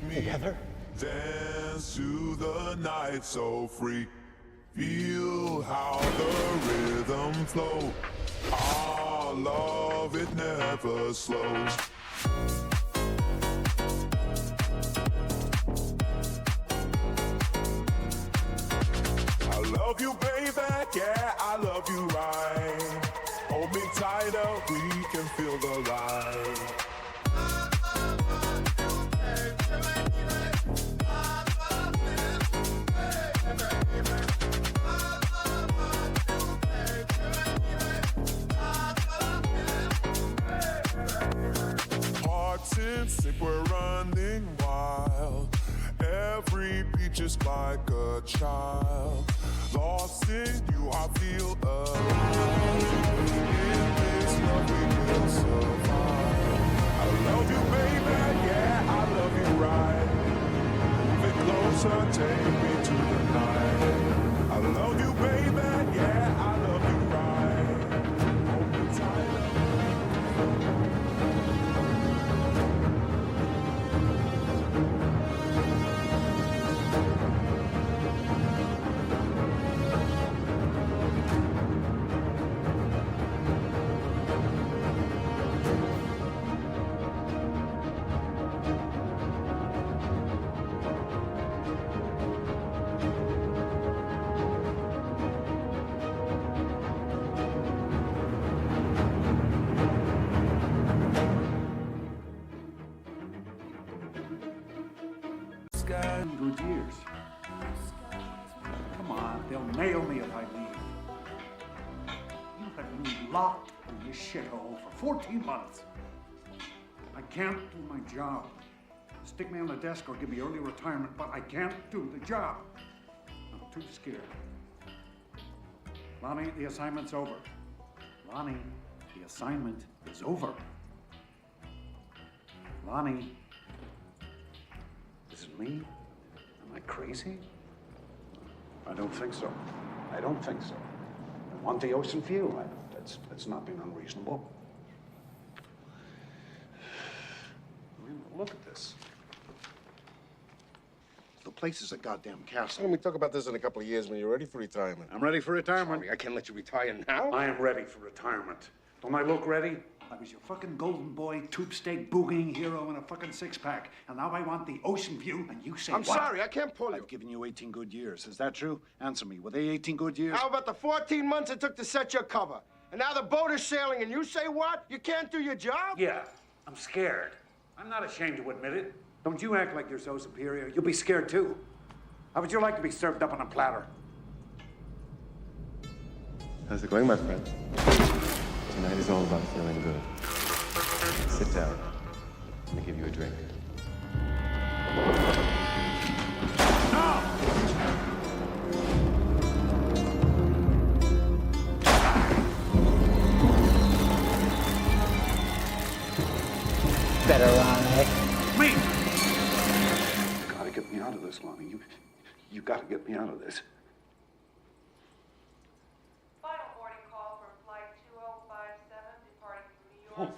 Together. Dance to the night so free. Feel how the rhythm flows. Our love, it never slows. I love you, baby, yeah, I love you right. Hold me tighter, we can feel the light. Sick, we're running wild. Every beat is like a child. Lost in you, I feel alive. In this love we will survive. I love you, baby, yeah, I love you right. Move it closer, take me to the night. I love you, baby, yeah, I love you right. Hold me tighter. Good years. Come on, they'll nail me if I leave. You have me locked in this shithole for 14 months. I can't do my job. Stick me on the desk or give me early retirement, but I can't do the job. I'm too scared. Lonnie, the assignment's over. Lonnie, the assignment is over. Lonnie. Is it me? Am I crazy? I don't think so. I don't think so. I want the ocean view. That's not being unreasonable. I mean, look at this. The place is a goddamn castle. When we talk about this in a couple of years when you're ready for retirement. I'm ready for retirement. Sorry, I can't let you retire now. I am ready for retirement. Don't I look ready? I was your fucking golden boy, tube steak boogieing hero in a fucking six-pack. And now I want the ocean view, and you say I'm what? sorry, I can't pull you. I've given you 18 good years. Is that true? Answer me. Were they 18 good years? How about the 14 months it took to set your cover? And now the boat is sailing, and you say what? You can't do your job? Yeah, I'm scared. I'm not ashamed to admit it. Don't you act like you're so superior. You'll be scared, too. How would you like to be served up on a platter? How's it going, my friend? Tonight is all about feeling good. Sit down. Let me give you a drink. Better on it. Me! You gotta get me out of this, Lonnie. You gotta get me out of this. Final boarding call for flight 2057 departing from New York.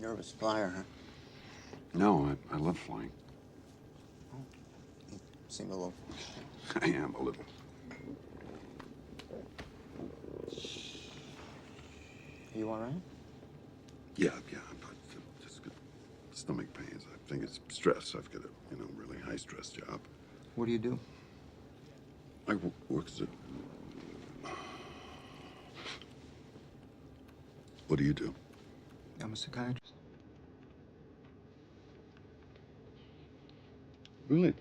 Nervous flyer, huh? No, I love flying. You seem a little... I am a little. Are you all right? Yeah, but just got stomach pains. I think it's stress. I've got a, really high stress job. What do you do? I work as a... What do you do? I'm a psychiatrist. Really?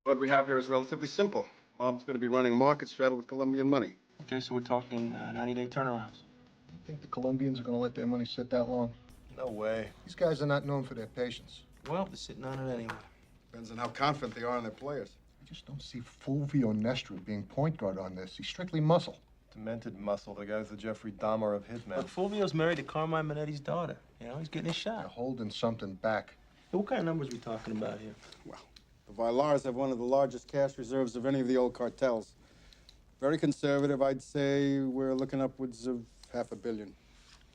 What we have here is relatively simple. Mom's going to be running market straddle with Colombian money. Okay, so we're talking 90-day turnarounds. Think the Colombians are going to let their money sit that long? No way. These guys are not known for their patience. Well, they're sitting on it anyway. Depends on how confident they are in their players. I just don't see Fulvio Nestor being point guard on this. He's strictly muscle. Demented muscle. The guy's the Jeffrey Dahmer of hitmen. Look, Fulvio's married to Carmine Minetti's daughter. He's getting his They're shot. holding something back. Hey, what kind of numbers are we talking about here? Well, The Vailars have one of the largest cash reserves of any of the old cartels. Very conservative, I'd say we're looking upwards of $500 million.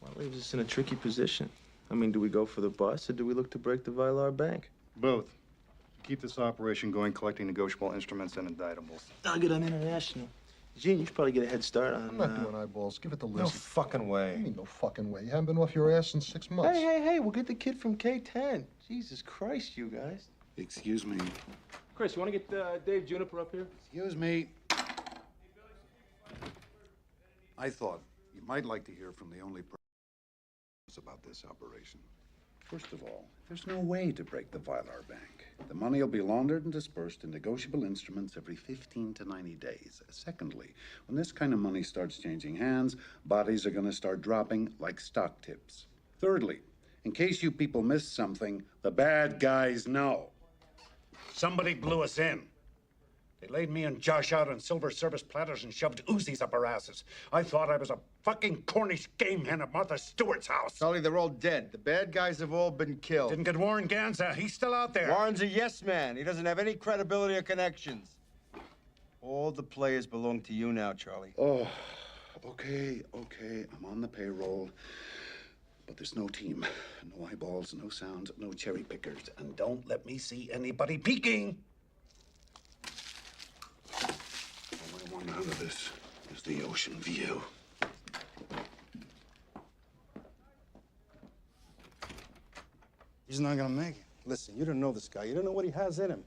Well, that leaves us in a tricky position. I mean, do we go for the bust, or do we look to break the Vailar bank? Both. Keep this operation going, collecting negotiable instruments and indictables. I'll get on international. Gene, you should probably get a head start on... I'm not doing eyeballs. Give it to No Lizzie. fucking What do way. you mean, no fucking way? You haven't been off your ass in 6 months. Hey, we'll get the kid from K-10. Jesus Christ, you guys. Excuse me. Chris, you want to get Dave Juniper up here? Excuse me. I thought you might like to hear from the only person about this operation. First of all, there's no way to break the Vilar Bank. The money will be laundered and dispersed in negotiable instruments every 15 to 90 days. Secondly, when this kind of money starts changing hands, bodies are going to start dropping like stock tips. Thirdly, in case you people missed something, the bad guys know. Somebody blew us in. They laid me and Josh out on silver service platters and shoved Uzis up our asses. I thought I was a fucking Cornish game hen at Martha Stewart's house. Sully, they're all dead. The bad guys have all been killed. Didn't get Warren Ganza. He's still out there. Warren's a yes man. He doesn't have any credibility or connections. All the players belong to you now, Charlie. Oh, okay. I'm on the payroll. But there's no team, no eyeballs, no sounds, no cherry pickers. And don't let me see anybody peeking. All I want out of this is the ocean view. He's not gonna make it. Listen, you don't know this guy. You don't know what he has in him.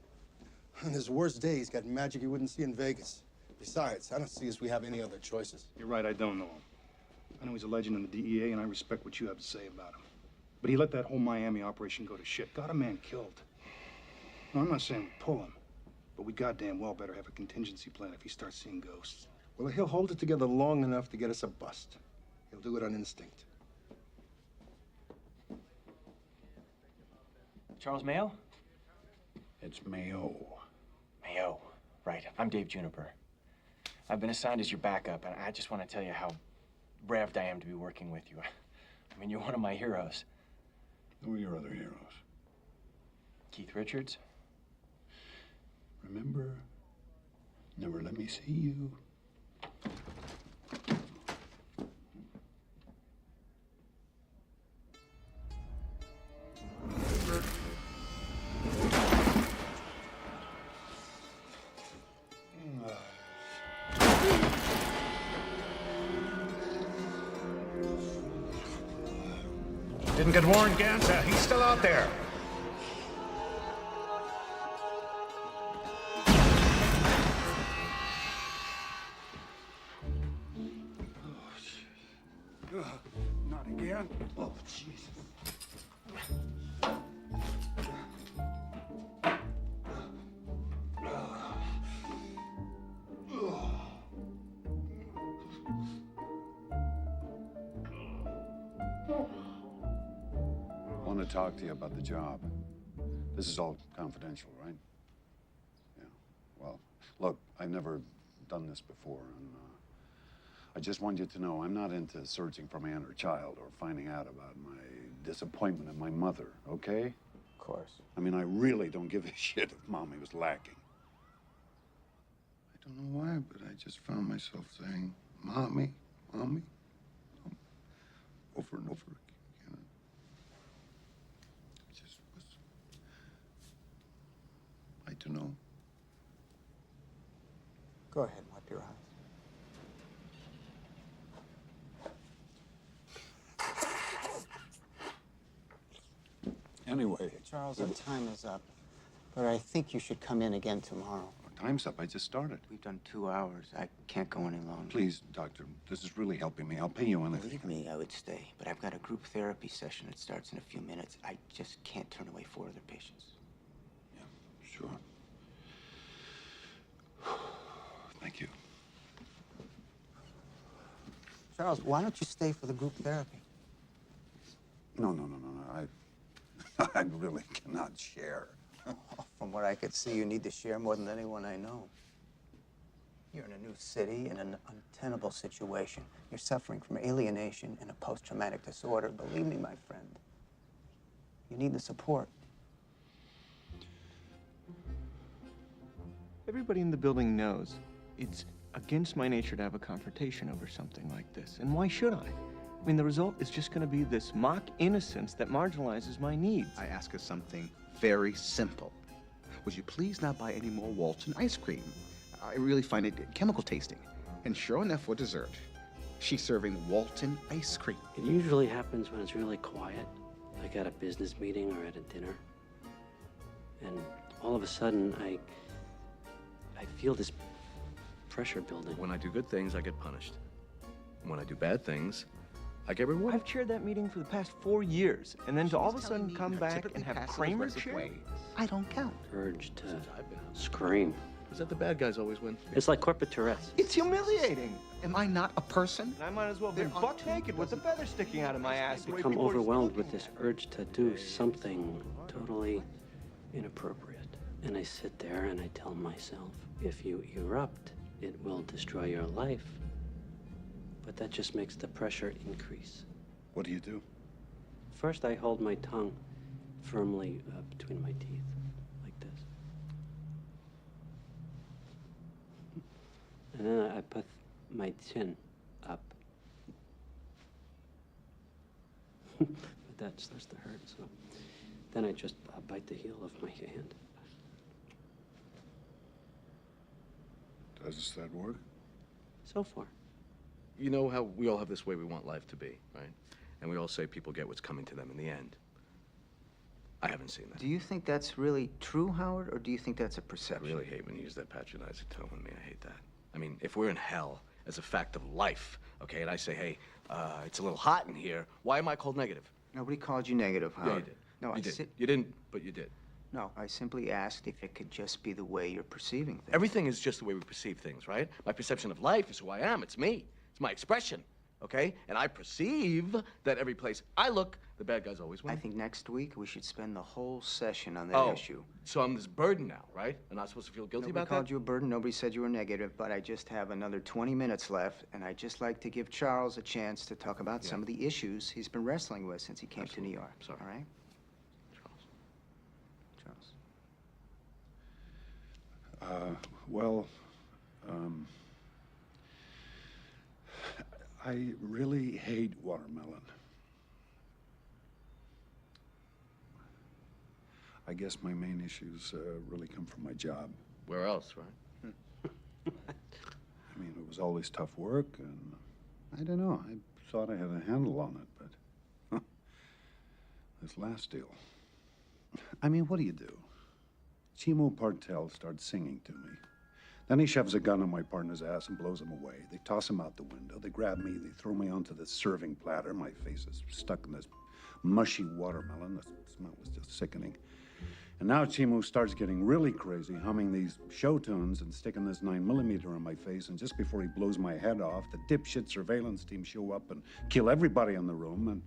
On his worst day, he's got magic you wouldn't see in Vegas. Besides, I don't see as we have any other choices. You're right, I don't know him. I know he's a legend in the DEA, and I respect what you have to say about him. But he let that whole Miami operation go to shit. Got a man killed. No, I'm not saying we pull him, but we goddamn well better have a contingency plan if he starts seeing ghosts. Well, he'll hold it together long enough to get us a bust. He'll do it on instinct. Charles Mayo? It's Mayo. Mayo. Right. I'm Dave Juniper. I've been assigned as your backup, and I just want to tell you how revved I am to be working with you. I mean, you're one of my heroes. Who are your other heroes? Keith Richards. Remember, never let me see you. Didn't get Warren Ganza. He's still out there. Not again. Oh, Jesus. to talk to you about the job. This is all confidential, right? Yeah. Well, look, I've never done this before, and I just want you to know I'm not into searching for my inner child or finding out about my disappointment in my mother, okay? Of course. I mean, I really don't give a shit if Mommy was lacking. I don't know why, but I just found myself saying, Mommy, Mommy, over and over again. It just was, I don't know. Go ahead, wipe your eyes. Anyway, Charles, our time is up. But I think you should come in again tomorrow. time's up. I just started. We've done 2 hours. I can't go any longer. Please, doctor, this is really helping me. I'll pay you anything. Believe me, I would stay. But I've got a group therapy session that starts in a few minutes. I just can't turn away 4 other patients. Yeah, sure. Thank you. Charles, why don't you stay for the group therapy? No. I really cannot share. From what I could see, you need to share more than anyone I know. You're in a new city, in an untenable situation. You're suffering from alienation and a post-traumatic disorder. Believe me, my friend, you need the support. Everybody in the building knows it's against my nature to have a confrontation over something like this. And why should I? I mean, the result is just going to be this mock innocence that marginalizes my needs. I ask us something very simple. Would you please not buy any more Walton ice cream? I really find it chemical tasting. And sure enough, for dessert, she's serving Walton ice cream. It usually happens when it's really quiet, like at a business meeting or at a dinner. And all of a sudden, I feel this pressure building. When I do good things, I get punished. And when I do bad things, I get rewarded. I've chaired that meeting for the past 4 years, and then to all of a sudden come back and have Kramer chair? I don't count. Urge to scream. Is that the bad guys always win? It's like corporate Tourette's. It's humiliating. Am I not a person? And I might as well have been buck naked with the feather sticking out of my ass. I become overwhelmed with this urge to do something totally inappropriate. And I sit there and I tell myself, if you erupt, it will destroy your life. But that just makes the pressure increase. What do you do? First, I hold my tongue firmly between my teeth, like this. And then I put my chin up. But that starts to hurt, so then I just bite the heel of my hand. Does that work? So far. You know how we all have this way we want life to be, right? And we all say people get what's coming to them in the end. I haven't seen that. Do you think that's really true, Howard, or do you think that's a I perception? really hate when you use that patronizing tone with me. I hate that. I mean, if we're in hell as a fact of life, okay, and I say, hey, it's a little hot in here, why am I called negative? Nobody called you negative, Howard. Yeah, you did. No, you did. You didn't, but you did. No, I simply asked if it could just be the way you're perceiving things. Everything is just the way we perceive things, right? My perception of life is who I am. It's me. It's my expression, okay? And I perceive that every place I look, the bad guys always win. I think next week we should spend the whole session on that issue. So I'm this burden now, right? I'm not supposed to feel guilty Nobody about called that? you a burden. Nobody said you were negative, but I just have another 20 minutes left, and I'd just like to give Charles a chance to talk about some of the issues he's been wrestling with since he came to New York. Sorry. All right? Well, I really hate watermelon. I guess my main issues really come from my job. Where else, right? I mean, it was always tough work, and I don't know. I thought I had a handle on it, but this last deal. I mean, what do you do? Chimo Partel starts singing to me. Then he shoves a gun on my partner's ass and blows him away. They toss him out the window. They grab me. They throw me onto the serving platter. My face is stuck in this mushy watermelon. The smell was just sickening. And now Chimo starts getting really crazy, humming these show tunes and sticking this 9mm in my face. And just before he blows my head off, the dipshit surveillance team show up and kill everybody in the room. And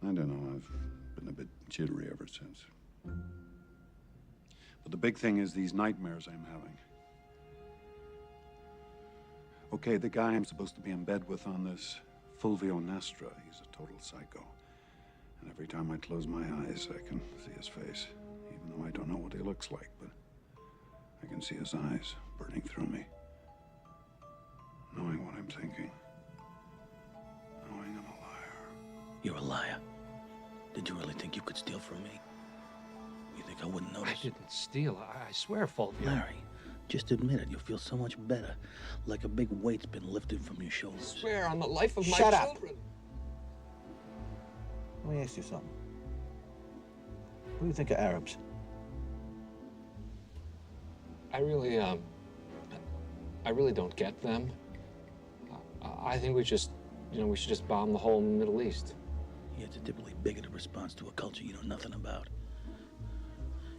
I don't know. I've been a bit jittery ever since. But the big thing is these nightmares I'm having. Okay, the guy I'm supposed to be in bed with on this Fulvio Nestra, he's a total psycho. And every time I close my eyes, I can see his face. Even though I don't know what he looks like, but I can see his eyes burning through me. Knowing what I'm thinking. Knowing I'm a liar. You're a liar. Did you really think you could steal from me? You think I wouldn't notice? I didn't steal. I swear, Fulvio. Larry, just admit it. You'll feel so much better. Like a big weight's been lifted from your shoulders. I swear on the life of my Shut up. children. Let me ask you something. What do you think of Arabs? I really don't get them. I think we just, we should just bomb the whole Middle East. Yeah, it's a typically bigoted response to a culture you know nothing about.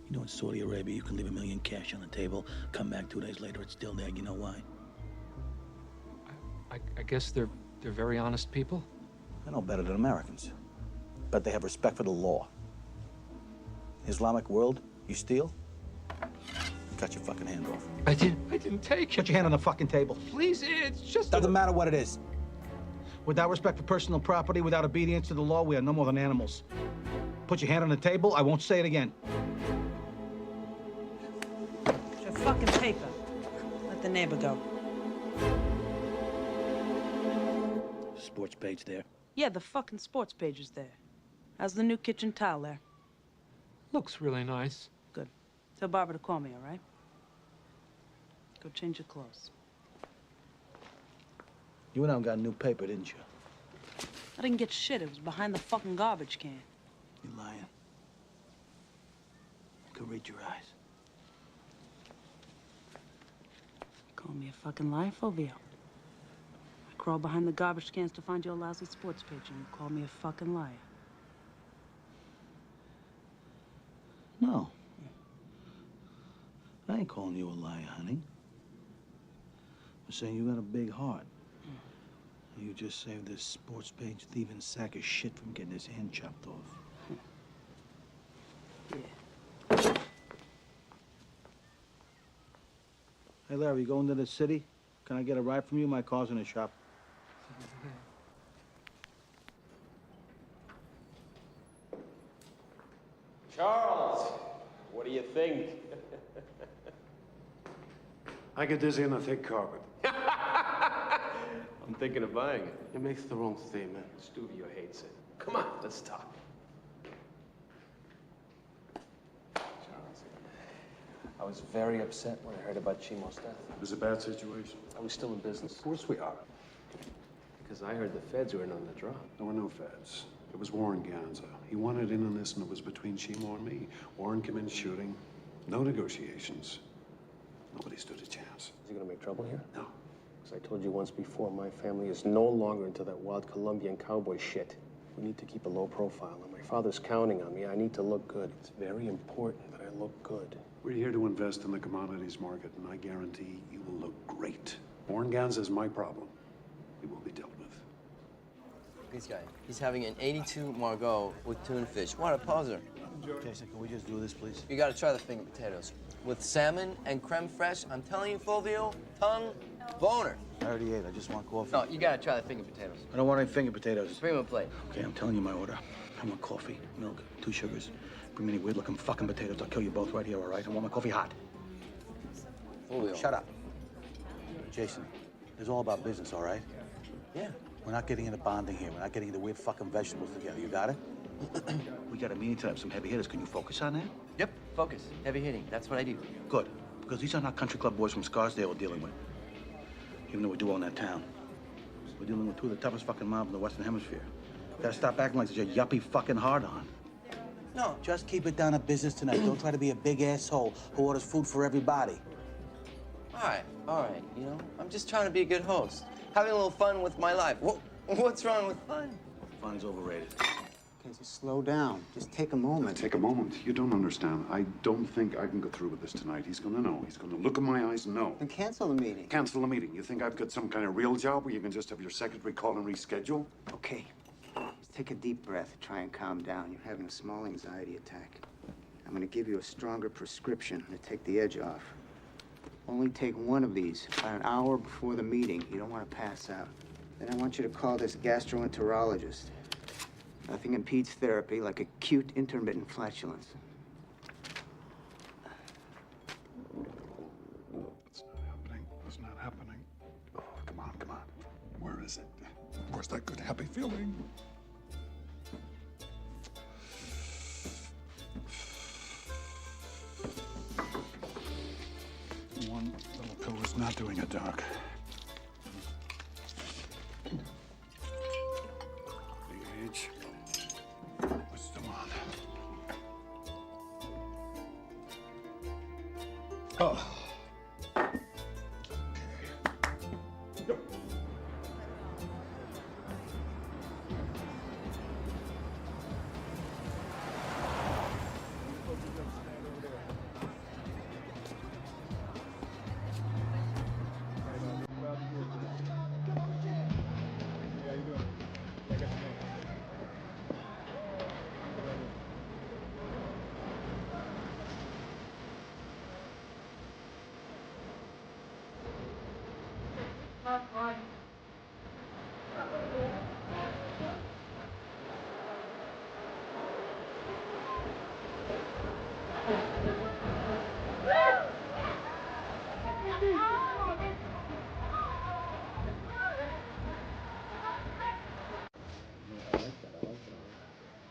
You know, in Saudi Arabia, you can leave $1 million cash on the table, come back 2 days later, it's still there. You know why? I guess they're very honest people. I know better than Americans. But they have respect for the law. Islamic world, you steal? Cut your fucking hand off. I didn't take it. Put your hand on the fucking table. Please, it's just... Doesn't matter what it is. Without respect for personal property, without obedience to the law, we are no more than animals. Put your hand on the table, I won't say it again. It's your fucking paper. Let the neighbor go. Sports page there. Yeah, the fucking sports page is there. How's the new kitchen tile there? Looks really nice. Good. Tell Barbara to call me, all right? Go change your clothes. You went out and got a new paper, didn't you? I didn't get shit. It was behind the fucking garbage can. You're lying. I could read your eyes. Call me a fucking liar, Fulvio. I crawl behind the garbage cans to find your lousy sports page, and you call me a fucking liar. No. I ain't calling you a liar, honey. I'm saying you got a big heart. You just saved this sports page thieving sack of shit from getting his hand chopped off. Yeah. Hey, Larry, you going to the city? Can I get a ride from you? My car's in the shop. Charles, what do you think? I get dizzy on a thick carpet. I'm thinking of buying it. It makes the wrong statement. The studio hates it. Come on, let's talk. Charles, I was very upset when I heard about Chimo's death. It was a bad situation. Are we still in business? Of course we are. Because I heard the feds were in on the drop. There were no feds. It was Warren Ganza. He wanted in on this, and it was between Chimo and me. Warren came in shooting. No negotiations. Nobody stood a chance. Is he gonna make trouble here? No. Because I told you once before, my family is no longer into that wild Colombian cowboy shit. We need to keep a low profile, and my father's counting on me. I need to look good. It's very important that I look good. We're here to invest in the commodities market, and I guarantee you will look great. Warren Ganza is my problem. It will be dealt with. This guy, he's having an 82 Margot with tuna fish. What a poser. Jason, can we just do this, please? You gotta try the finger potatoes. With salmon and creme fraiche, I'm telling you, Fulvio, tongue boner. I already ate. I just want coffee. No, you gotta try the finger potatoes. I don't want any finger potatoes. Bring him a plate. Okay, I'm telling you my order. I want coffee, milk, 2 sugars. Bring me any weird-looking fucking potatoes. I'll kill you both right here, all right? I want my coffee hot. Fulvio. Shut up. Jason, it's all about business, all right? Yeah. We're not getting into bonding here. We're not getting into weird fucking vegetables together. You got it? We got a meeting to have some heavy hitters. Can you focus on that? Yep, focus. Heavy hitting. That's what I do. Good. Because these are not country club boys from Scarsdale we're dealing with. Even though we do own that town. We're dealing with 2 of the toughest fucking mobs in the Western Hemisphere. We gotta stop acting like such a yuppie fucking hard-on. No, just keep it down to business tonight. Don't try to be a big asshole who orders food for everybody. All right, you know, I'm just trying to be a good host. Having a little fun with my life. What's wrong with fun? Fun's overrated. Okay, just slow down. Just take a moment. Take a moment. You don't understand. I don't think I can go through with this tonight. He's gonna know. He's gonna look in my eyes and know. Then cancel the meeting. Cancel the meeting. You think I've got some kind of real job where you can just have your secretary call and reschedule? Okay. Take a deep breath. Try and calm down. You're having a small anxiety attack. I'm going to give you a stronger prescription to take the edge off. Only take one of these about an hour before the meeting. You don't want to pass out. Then I want you to call this gastroenterologist. Nothing impedes therapy like acute intermittent flatulence. It's not happening. It's not happening. Oh, come on, come on. Where is it? Where's that good, happy feeling? One little pill is not doing it, Doc. The age was still on. Oh.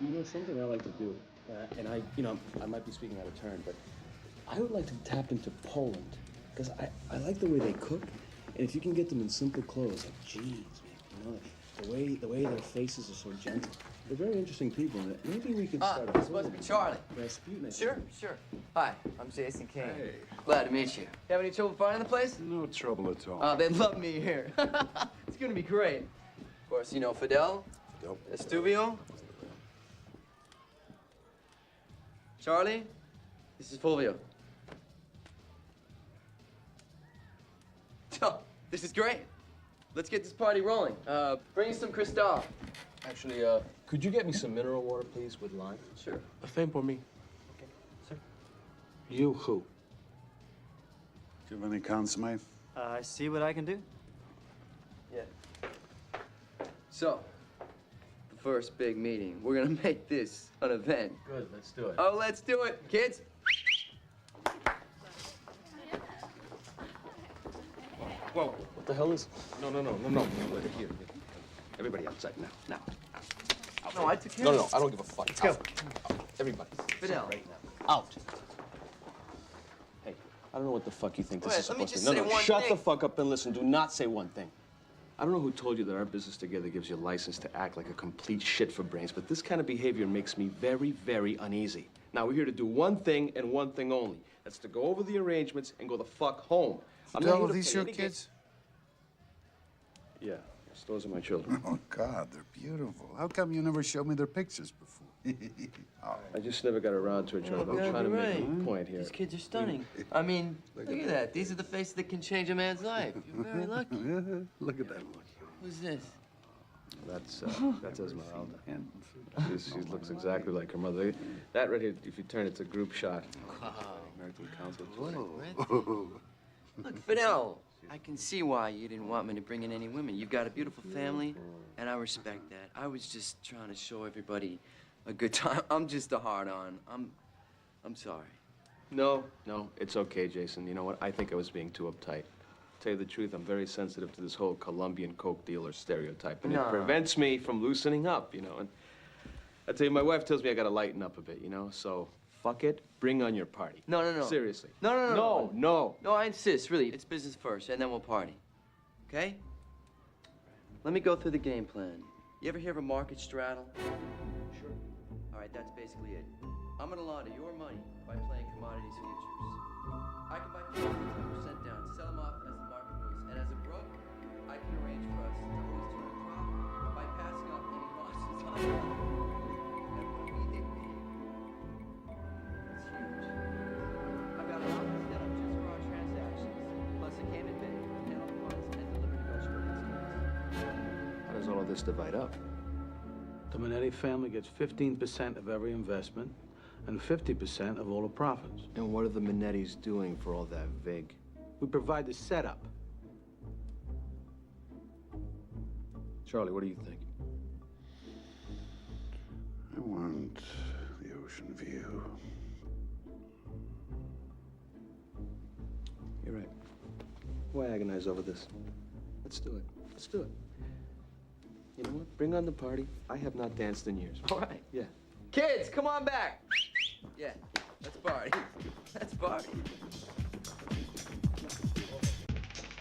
You know, something I like to do, and I might be speaking out of turn, but I would like to tap into Poland, because I like the way they cook, and if you can get them in simple clothes, like jeans, man, you know, the way their faces are so gentle. They're very interesting people, and maybe we could start a this must be Charlie. Sure. Hi, I'm Jason King. Hey. Glad to meet you. You have any trouble finding the place? No trouble at all. Oh, they love me here. It's gonna be great. Of course, you know Fidel? Fidel. Estuvio? Charlie, this is Fulvio. Oh, this is great. Let's get this party rolling. Bring some Cristal. Actually, could you get me some mineral water, please, with lime? Sure. A thing for me. Okay, sir. You who? Do you have any consomme? I see what I can do. Yeah. So, the first big meeting. We're gonna make this an event. Good, let's do it. Oh, let's do it, kids. Whoa, what the hell is... No. Here. Everybody outside now. Out. No, I took care No, of it. I don't give a fuck. Let's go. Out. Everybody. Fidel. Right now. Out. Hey, I don't know what the fuck you think this Wait, is let me supposed just to be. say one Shut thing. the fuck up and listen. Do not say one thing. I don't know who told you that our business together gives you license to act like a complete shit for brains, but this kind of behavior makes me very, very uneasy. Now, we're here to do one thing and one thing only. That's to go over the arrangements and go the fuck home. I'm not here Fidel, are to these play your any kids? Yeah, yes, those are my children. Oh, God, they're beautiful. How come you never showed me their pictures before? Oh. I just never got around to it, Charlie. Oh, I'm trying to you're make right. a point here. These kids are stunning. I mean, look at that. These are the faces that can change a man's life. You're very lucky. Look at that look. Who's this? That's Esmeralda. She looks exactly like her mother. That right here, if you turn, it's a group shot. Wow. American Council. Whoa. Look, Fidel, I can see why you didn't want me to bring in any women. You've got a beautiful family, and I respect that. I was just trying to show everybody a good time. I'm just a hard-on. I'm sorry. No, it's okay, Jason. You know what? I think I was being too uptight. Tell you the truth, I'm very sensitive to this whole Colombian coke dealer stereotype, and No. it prevents me from loosening up, you know. And I tell you, my wife tells me I gotta lighten up a bit, you know. So fuck it, bring on your party. No. Seriously. No. No. No, I insist, really. It's business first, and then we'll party. Okay? Let me go through the game plan. You ever hear of a market straddle? Sure. All right, that's basically it. I'm gonna launder your money by playing commodities futures. I can buy 10% down, sell them off as the market moves, and as a broker, I can arrange for us to always turn a profit by passing off any losses on the And when we hit big, it's huge. I've got an office set up just for our transactions, plus a candid bid, handle funds, and deliver negotiable instruments. How does all of this divide up? The Minetti family gets 15% of every investment and 50% of all the profits. And what are the Minettis doing for all that vig? We provide the setup. Charlie, what do you think? I want the ocean view. You're right. Why agonize over this? Let's do it. Let's do it. You know what? Bring on the party. I have not danced in years. All right. Yeah. Kids, come on back. Yeah, let's party. Let's party.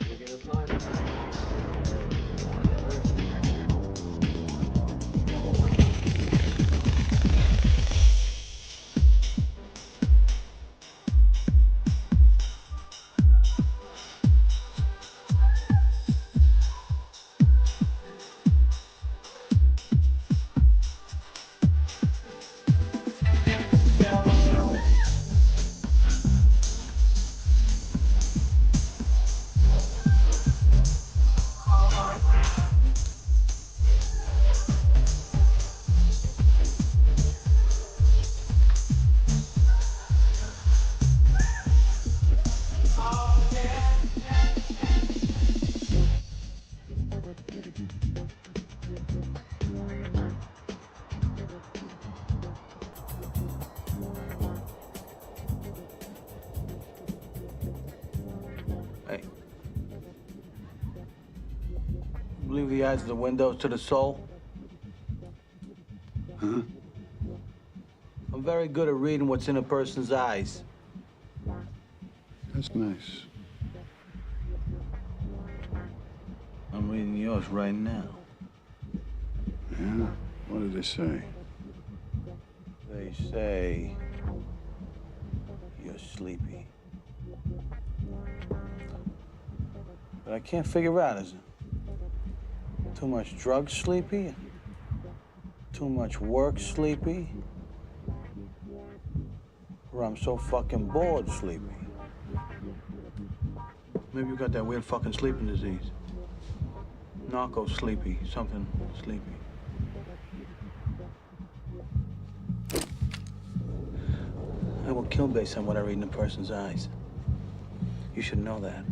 We're gonna find Hey. You believe the eyes are the windows to the soul? Huh? I'm very good at reading what's in a person's eyes. That's nice. I'm reading yours right now. Yeah? What did they say? They say you're sleepy. But I can't figure out, is it too much drug sleepy? Too much work sleepy? Or I'm so fucking bored sleepy? Maybe you got that weird fucking sleeping disease. Narco sleepy, something sleepy. I will kill based on what I read in a person's eyes. You should know that.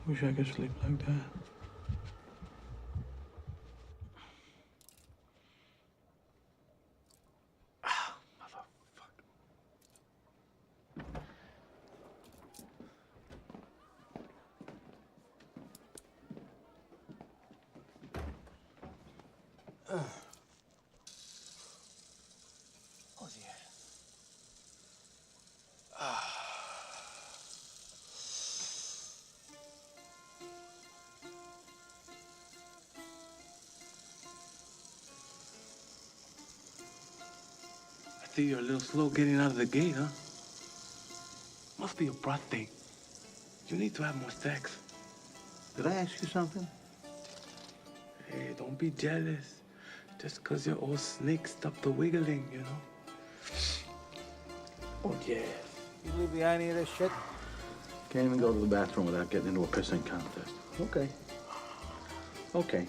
Wish I could sleep like that. Oh, dear. I think you're a little slow getting out of the gate, huh? Must be your birthday. You need to have more sex. Did I ask you something? Hey, don't be jealous. Just 'cause your old snake stopped the wiggling, you know? Oh, yeah. You believe the irony of this shit? Can't even go to the bathroom without getting into a pissing contest. Okay. Okay.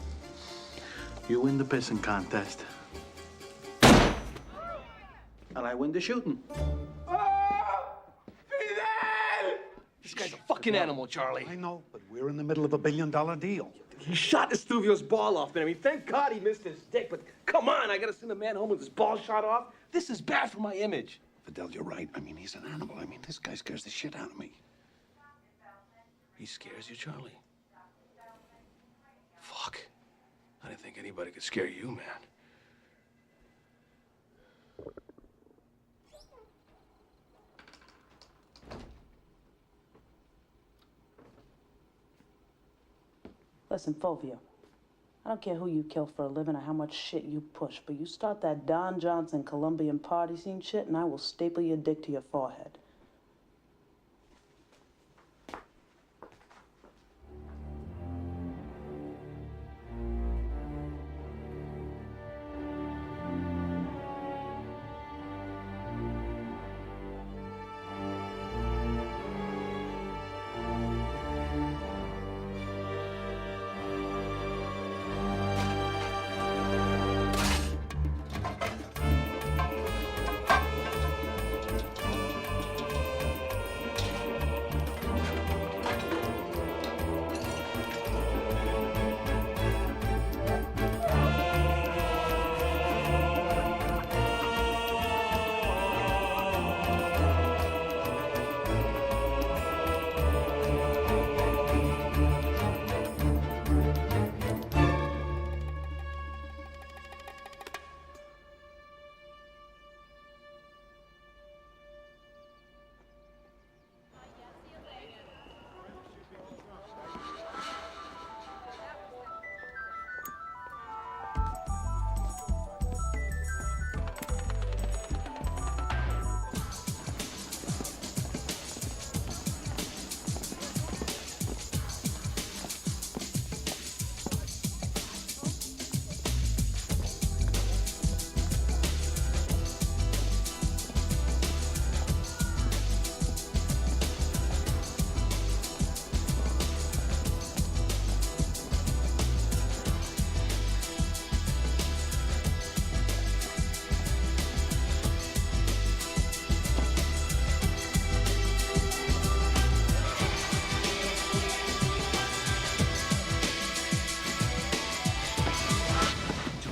You win the pissing contest. And I win the shooting. This guy's a fucking animal, Charlie. I know, but we're in the middle of $1 billion deal. He shot Estuvio's ball off, man. I mean, thank God he missed his dick, but come on, I gotta send a man home with his ball shot off? This is bad for my image. Fidel, you're right. I mean, he's an animal. I mean, this guy scares the shit out of me. He scares you, Charlie? Fuck. I didn't think anybody could scare you, man. Listen, Fulvio, I don't care who you kill for a living or how much shit you push, but you start that Don Johnson Colombian party scene shit and I will staple your dick to your forehead.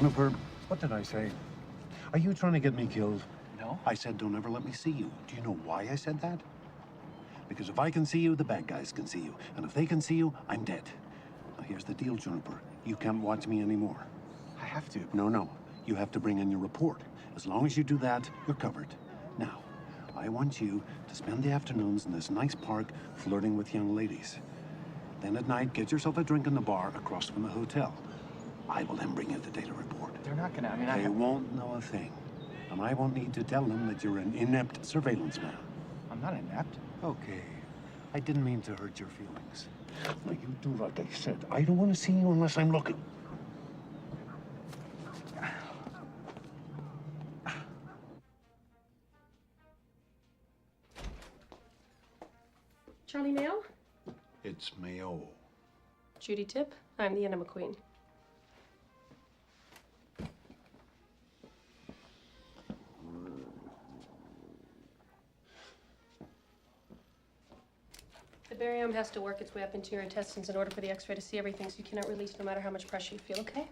Juniper, what did I say? Are you trying to get me killed? No. I said don't ever let me see you. Do you know why I said that? Because if I can see you, the bad guys can see you. And if they can see you, I'm dead. Now here's the deal, Juniper. You can't watch me anymore. I have to. No. You have to bring in your report. As long as you do that, you're covered. Now, I want you to spend the afternoons in this nice park flirting with young ladies. Then at night, get yourself a drink in the bar across from the hotel. I will then bring you the daily report. They're not gonna, They won't know a thing. And I won't need to tell them that you're an inept surveillance man. I'm not inept. Okay. I didn't mean to hurt your feelings. Now, you do like I said. I don't want to see you unless I'm looking. Charlie Mayo? It's Mayo. Judy Tipp? I'm the Enema Queen. The barium has to work its way up into your intestines in order for the x-ray to see everything, so you cannot release no matter how much pressure you feel, okay?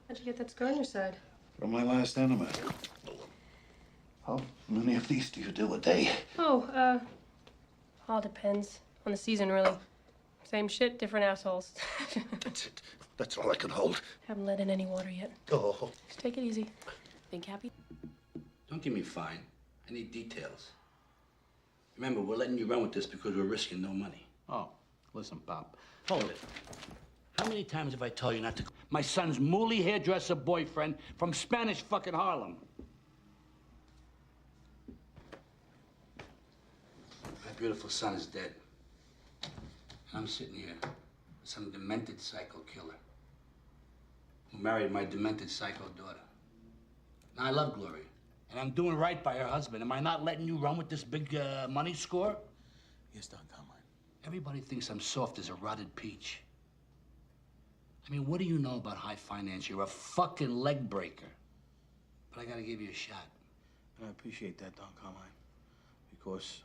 How'd you get that scar on your side? From my last enema. How many of these do you do a day? Oh, all depends on the season, really. Same shit, different assholes. That's it. That's all I can hold. Haven't let in any water yet. Oh. Just take it easy. Think happy? Don't give me fine. I need details. Remember, we're letting you run with this because we're risking no money. Oh, listen, Pop. Hold it. How many times have I told you not to... My son's mooly hairdresser boyfriend from Spanish fucking Harlem. My beautiful son is dead. And I'm sitting here with some demented psycho killer who married my demented psycho daughter. Now, I love Gloria, and I'm doing right by her husband. Am I not letting you run with this big money score? Yes, Don Carmine. Everybody thinks I'm soft as a rotted peach. I mean, what do you know about high finance? You're a fucking leg breaker. But I gotta give you a shot. I appreciate that, Don Carmine, because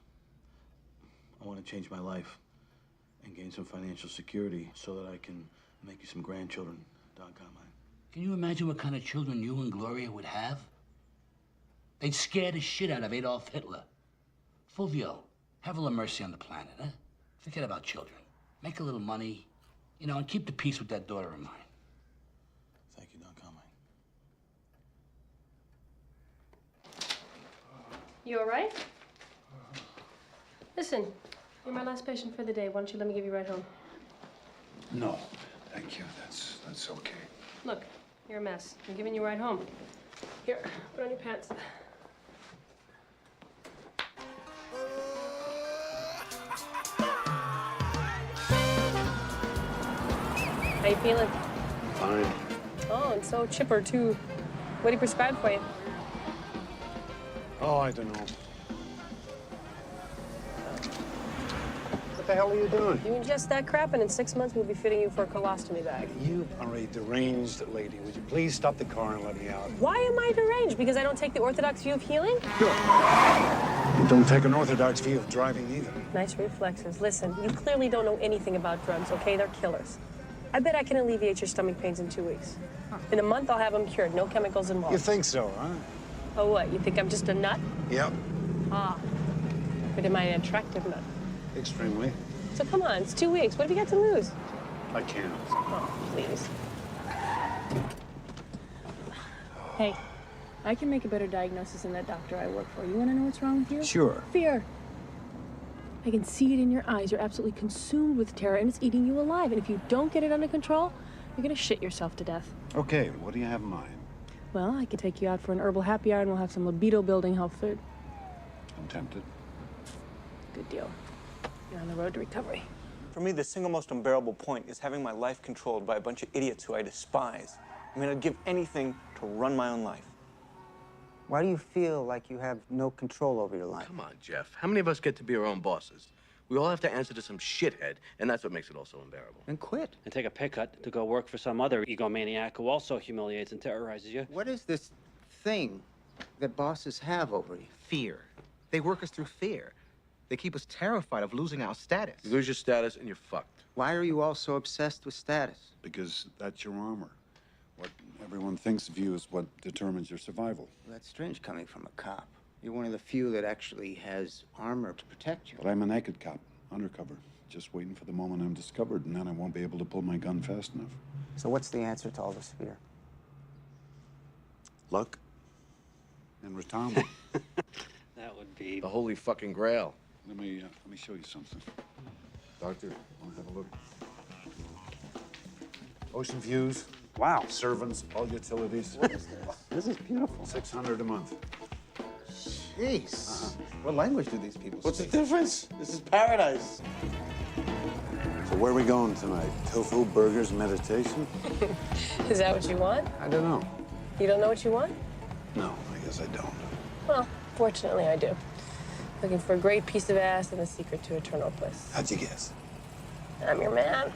I want to change my life and gain some financial security so that I can make you some grandchildren, Don Carmine. Can you imagine what kind of children you and Gloria would have? They'd scare the shit out of Adolf Hitler. Fulvio, have a little mercy on the planet, huh? Forget about children. Make a little money, you know, and keep the peace with that daughter of mine. Thank you, Don Carmine. You all right? Listen, you're my last patient for the day. Why don't you let me give you a ride home? No, thank you. That's okay. Look, you're a mess. I'm giving you a ride home. Here, put on your pants. How you feeling? Fine. Oh, and so chipper, too. What did he prescribe for you? Oh, I don't know. What the hell are you doing? You ingest that crap, and in 6 months, we'll be fitting you for a colostomy bag. You are a deranged lady. Would you please stop the car and let me out? Why am I deranged? Because I don't take the orthodox view of healing? You don't take an orthodox view of driving either. Nice reflexes. Listen, you clearly don't know anything about drugs, okay? They're killers. I bet I can alleviate your stomach pains in 2 weeks. In a month, I'll have them cured. No chemicals involved. You think so, huh? Oh, what? You think I'm just a nut? Yep. Ah. But am I an attractive nut? Extremely. So come on, it's 2 weeks. What have you got to lose? I can't. Oh, please. Hey, I can make a better diagnosis than that doctor I work for. You want to know what's wrong with you? Sure. Fear. I can see it in your eyes. You're absolutely consumed with terror, and it's eating you alive. And if you don't get it under control, you're gonna shit yourself to death. Okay, what do you have in mind? Well, I could take you out for an herbal happy hour, and we'll have some libido-building health food. I'm tempted. Good deal. You're on the road to recovery. For me, the single most unbearable point is having my life controlled by a bunch of idiots who I despise. I mean, I'd give anything to run my own life. Why do you feel like you have no control over your life? Come on, Jeff. How many of us get to be our own bosses? We all have to answer to some shithead, and that's what makes it all so unbearable. Then quit. And take a pay cut to go work for some other egomaniac who also humiliates and terrorizes you. What is this thing that bosses have over you? Fear. They work us through fear. They keep us terrified of losing our status. You lose your status and you're fucked. Why are you all so obsessed with status? Because that's your armor. What everyone thinks of you is what determines your survival. Well, that's strange coming from a cop. You're one of the few that actually has armor to protect you. But I'm a naked cop, undercover. Just waiting for the moment I'm discovered, and then I won't be able to pull my gun fast enough. So what's the answer to all this fear? Luck and retirement. That would be the holy fucking grail. Let me show you something. Doctor, want to have a look? Ocean views. Wow. Servants, all utilities. What is this? This is beautiful. $600 a month. Jeez. What language do these people What's the speak? difference? This is paradise. So where are we going tonight? Tofu, burgers, meditation? Is that what you want? I don't know. You don't know what you want? No, I guess I don't. Well, fortunately, I do. Looking for a great piece of ass and the secret to eternal bliss. How'd you guess? I'm your man.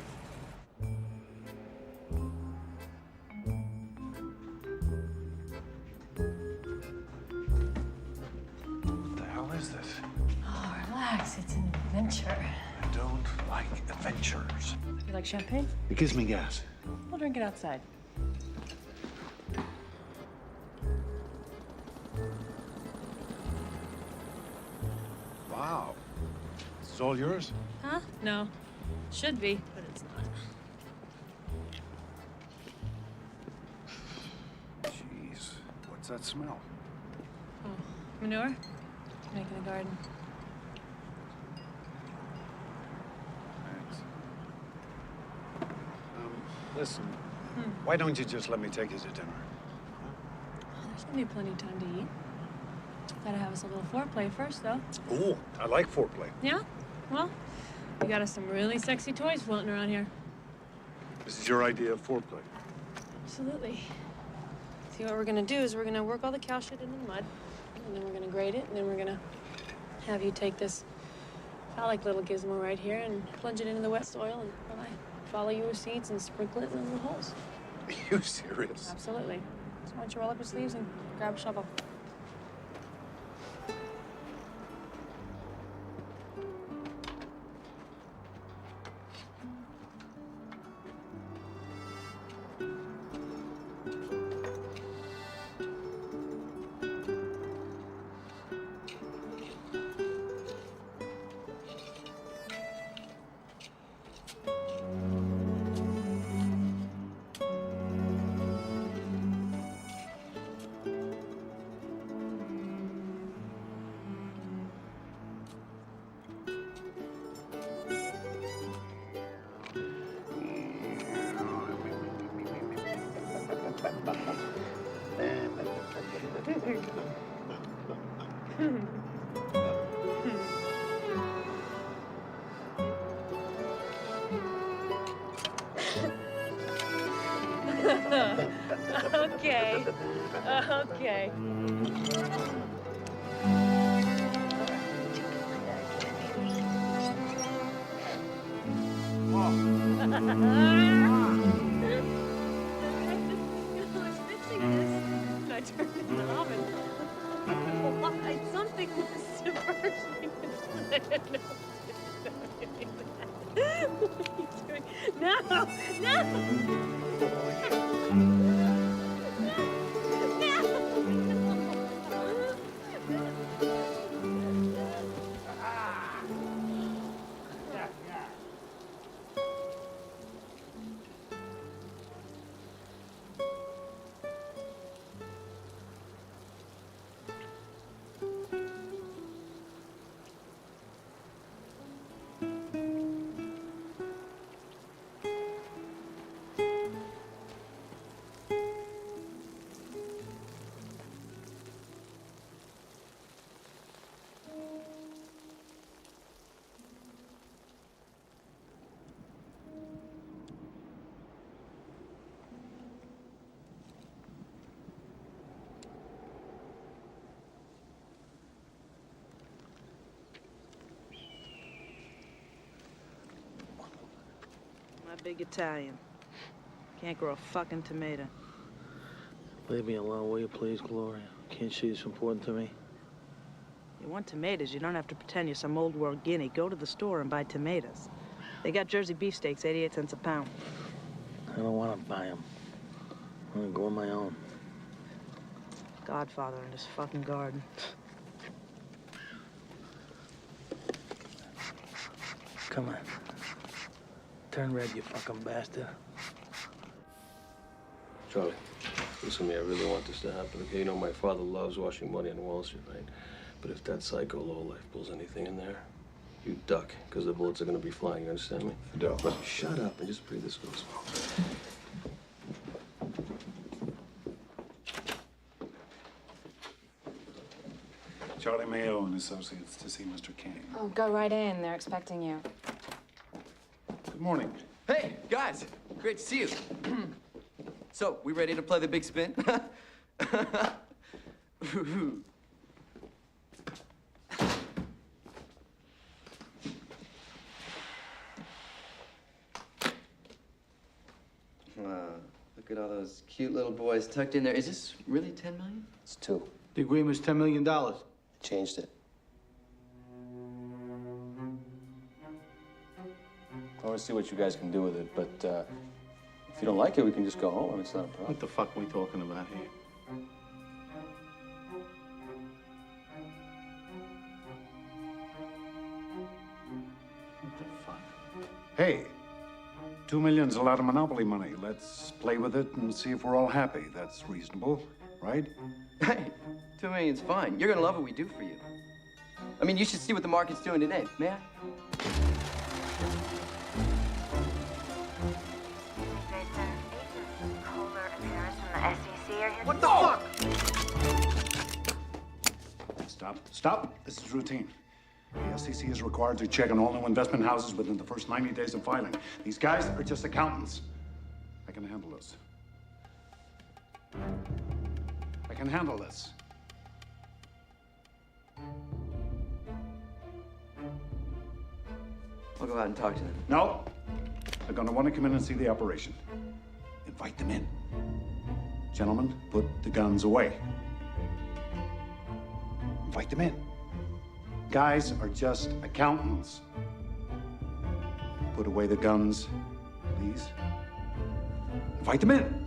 What the hell is this? Oh, relax. It's an adventure. I don't like adventures. You like champagne? It gives me gas. We'll drink it outside. Wow. This is all yours? Huh? No. Should be, but it's not. Jeez, what's that smell? Oh, manure? Making a garden. Thanks. Listen, why don't you just let me take you to dinner? Oh, there's gonna be plenty of time to eat. Gotta have us a little foreplay first, though. Ooh, I like foreplay. Yeah? Well, we got us some really sexy toys floating around here. This is your idea of foreplay. Absolutely. See, what we're gonna do is we're gonna work all the cow shit into the mud, and then we're gonna grate it, and then we're gonna have you take this phallic little gizmo right here and plunge it into the wet soil, and while I follow you with seeds and sprinkle it in the little holes. Are you serious? Absolutely. So why don't you roll up your sleeves and grab a shovel? Okay. Okay. I turned it in the oven. Why? Something was submerging. What are you doing? No! No! My big Italian. Can't grow a fucking tomato. Leave me alone, will you please, Gloria? Can't she is important to me? You want tomatoes, you don't have to pretend you're some old world guinea. Go to the store and buy tomatoes. They got Jersey beefsteaks, 88 cents a pound. I don't want to buy them. I'm gonna go on my own. Godfather in his fucking garden. Come on. Turn red, you fucking bastard. Charlie, listen to me. I really want this to happen, okay? You know my father loves washing money on Wall Street, right? But if that psycho lowlife pulls anything in there, you duck, because the bullets are going to be flying. You understand me? Fidel. Look, shut up and just breathe this goes. Charlie Mayo and Associates to see Mr. King. Oh, go right in. They're expecting you. Good morning. Hey, guys. Great to see you. So, we ready to play the big spin? Look at all those cute little boys tucked in there. Is this really 10 million? It's 2. The agreement's $10 million. Changed it. I want to see what you guys can do with it, but if you don't like it, we can just go home. It's not a problem. What the fuck are we talking about here? What the fuck? Hey, $2 million's a lot of monopoly money. Let's play with it and see if we're all happy. That's reasonable, right? Hey, 2 million's fine. You're gonna love what we do for you. I mean, you should see what the market's doing today. May I? What the fuck? Stop. This is routine. The SEC is required to check on all new investment houses within the first 90 days of filing. These guys are just accountants. I can handle this. I can handle this. I'll go out and talk to them. No. They're gonna want to come in and see the operation. Invite them in. Gentlemen, put the guns away. Invite them in. Guys are just accountants. Put away the guns, please. Invite them in.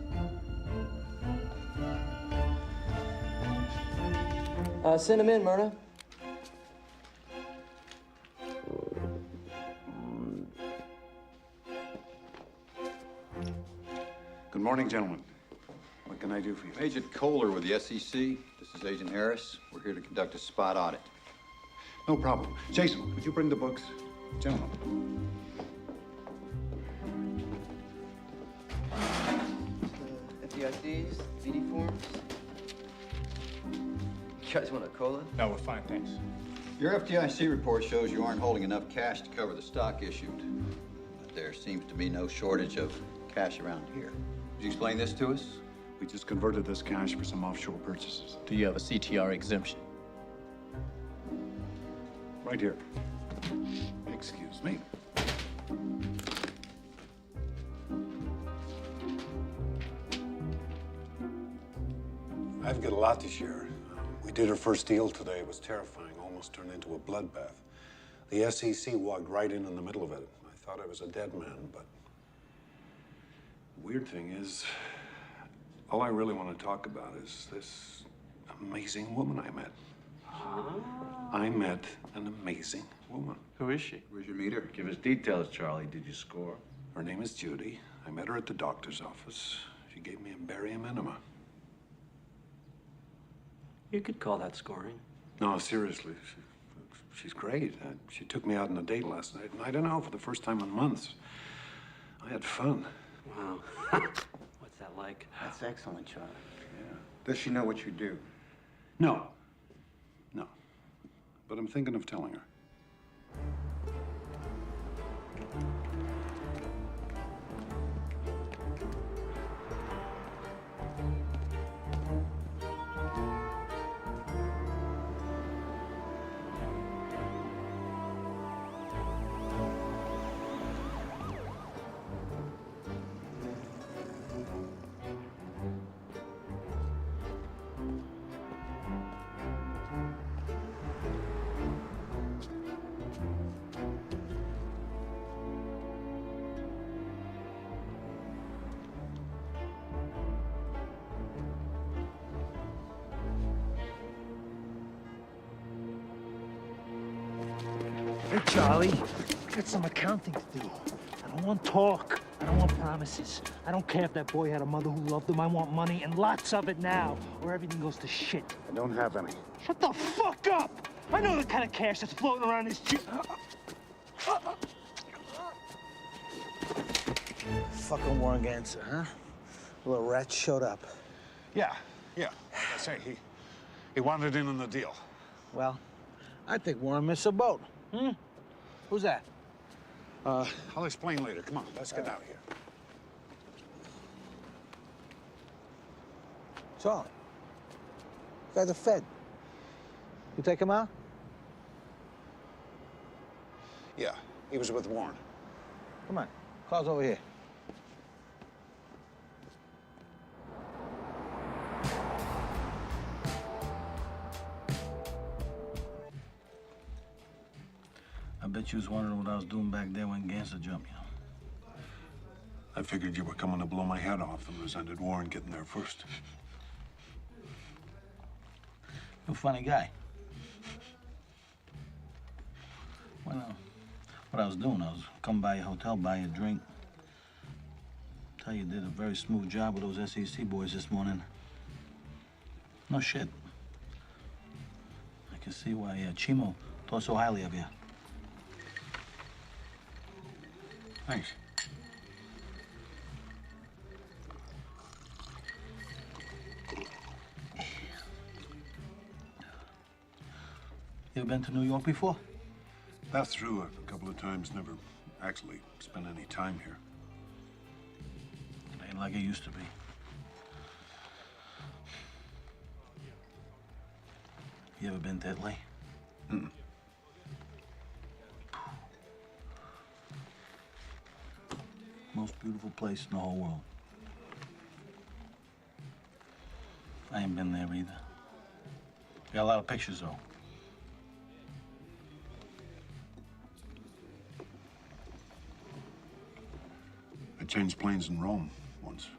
Send them in, Myrna. Good morning, gentlemen. What can I do for you? Agent Kohler with the SEC. This is Agent Harris. We're here to conduct a spot audit. No problem. Jason, would you bring the books? Gentlemen. FDICs, BD forms. You guys want a cola? No, we're fine, thanks. Your FDIC report shows you aren't holding enough cash to cover the stock issued. But there seems to be no shortage of cash around here. Could you explain this to us? We just converted this cash for some offshore purchases. Do you have a CTR exemption? Right here. Excuse me. I've got a lot to share. We did our first deal today. It was terrifying, almost turned into a bloodbath. The SEC walked right in the middle of it. I thought I was a dead man, but... The weird thing is, all I really want to talk about is this amazing woman I met. I met an amazing woman. Who is she? Where'd you meet her? Give us details, Charlie. Did you score? Her name is Judy. I met her at the doctor's office. She gave me a barium enema. You could call that scoring. No, seriously. She's great. She took me out on a date last night, and I don't know, for the first time in months, I had fun. Wow. What's that like? That's excellent, Charlie. Does she know what you do? No. No. But I'm thinking of telling her. Hey, Charlie, I got some accounting to do. I don't want talk. I don't want promises. I don't care if that boy had a mother who loved him. I want money, and lots of it now, or everything goes to shit. I don't have any. Shut the fuck up! I know the kind of cash that's floating around this Fucking Warren Ganser, huh? The little rat showed up. Yeah. Like I say, he wanted in on the deal. Well, I think Warren missed a boat. Who's that? I'll explain later. Come on, let's get out of here. Charlie, you guys are fed. You take him out? Yeah, he was with Warren. Come on, car's over here. I bet you was wondering what I was doing back there when Ganser jumped you. I figured you were coming to blow my head off and resented Warren getting there first. You're a funny guy. Well, what I was doing, I was coming by your hotel, buy you a drink. Tell you did a very smooth job with those SEC boys this morning. No shit. I can see why Chimo thought so highly of you. Thanks. You ever been to New York before? Passed through a couple of times, never actually spent any time here. It ain't like it used to be. You ever been to Italy? Mm-mm. Most beautiful place in the whole world. I ain't been there either. Got a lot of pictures, though. I changed planes in Rome once.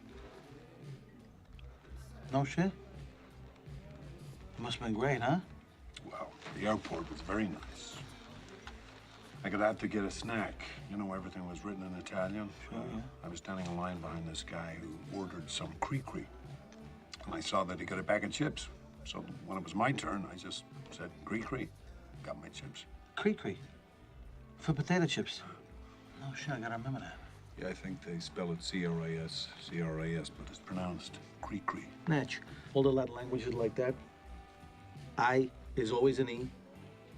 No shit? It must have been great, huh? Well, the airport was very nice. I got out to get a snack. You know, everything was written in Italian. Sure, yeah. I was standing in line behind this guy who ordered some cri-cri. And I saw that he got a bag of chips. So when it was my turn, I just said cri-cri. Got my chips. Cri-cri? For potato chips? No shit, I gotta remember that. Yeah, I think they spell it C-R-A-S, but it's pronounced cri-cri. Natch, all the Latin languages like that, I is always an E,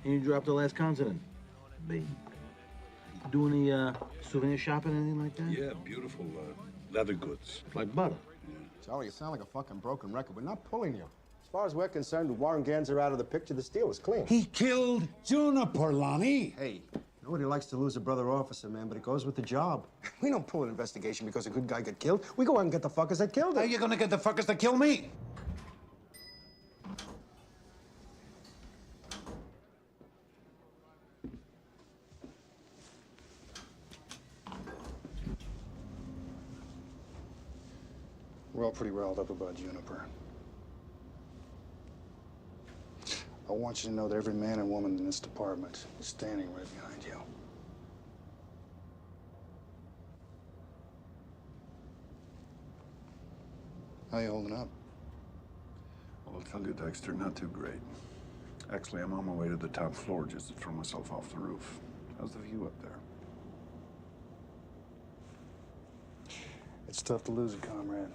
and you drop the last consonant. B. Do any souvenir shopping, anything like that? Yeah, beautiful leather goods. Like butter. Charlie, you sound like a fucking broken record. We're not pulling you. As far as we're concerned, with Warren Ganser out of the picture, the deal was clean. He killed Juniper, Lonnie. Hey, nobody likes to lose a brother officer, man, but it goes with the job. We don't pull an investigation because a good guy got killed. We go out and get the fuckers that killed him. How are you gonna get the fuckers to kill me? We're all pretty riled up about Juniper. I want you to know that every man and woman in this department is standing right behind you. How you holding up? Well, I'll tell you, Dexter, not too great. Actually, I'm on my way to the top floor just to throw myself off the roof. How's the view up there? It's tough to lose a comrade.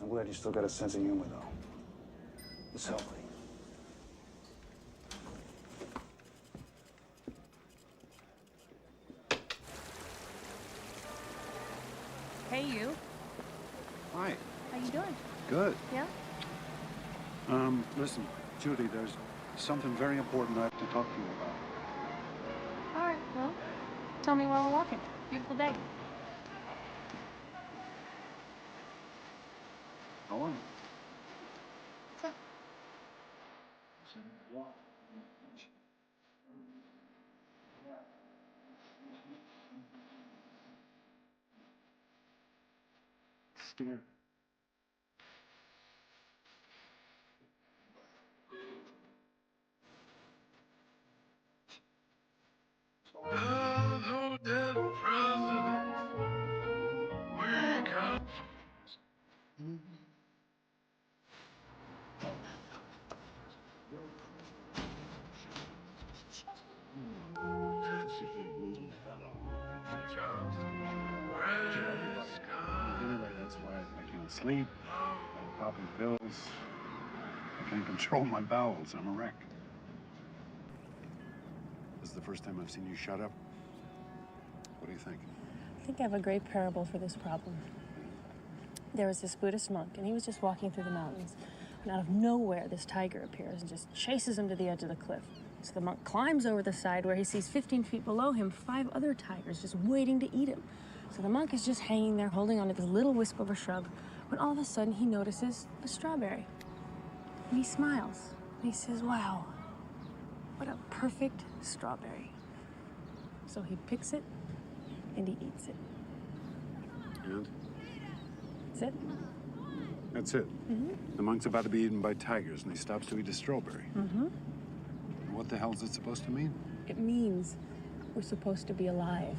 I'm glad you still got a sense of humor, though. It's healthy. Hey, you. Hi. How you doing? Good. Yeah? Listen, Judy, there's something very important I have to talk to you about. All right, well, tell me while we're walking. Beautiful day. How long? Steer. sleep, popping pills. I can't control my bowels. I'm a wreck. This is the first time I've seen you shut up. What do you think? I think I have a great parable for this problem. There was this Buddhist monk, and he was just walking through the mountains. And out of nowhere, this tiger appears and just chases him to the edge of the cliff. So the monk climbs over the side where he sees 15 feet below him 5 other tigers just waiting to eat him. So the monk is just hanging there, holding onto this little wisp of a shrub, when all of a sudden he notices a strawberry. And he smiles, and he says, wow, what a perfect strawberry. So he picks it, and he eats it. And? That's it. That's it. The monk's about to be eaten by tigers, and he stops to eat a strawberry. What the hell is it supposed to mean? It means we're supposed to be alive.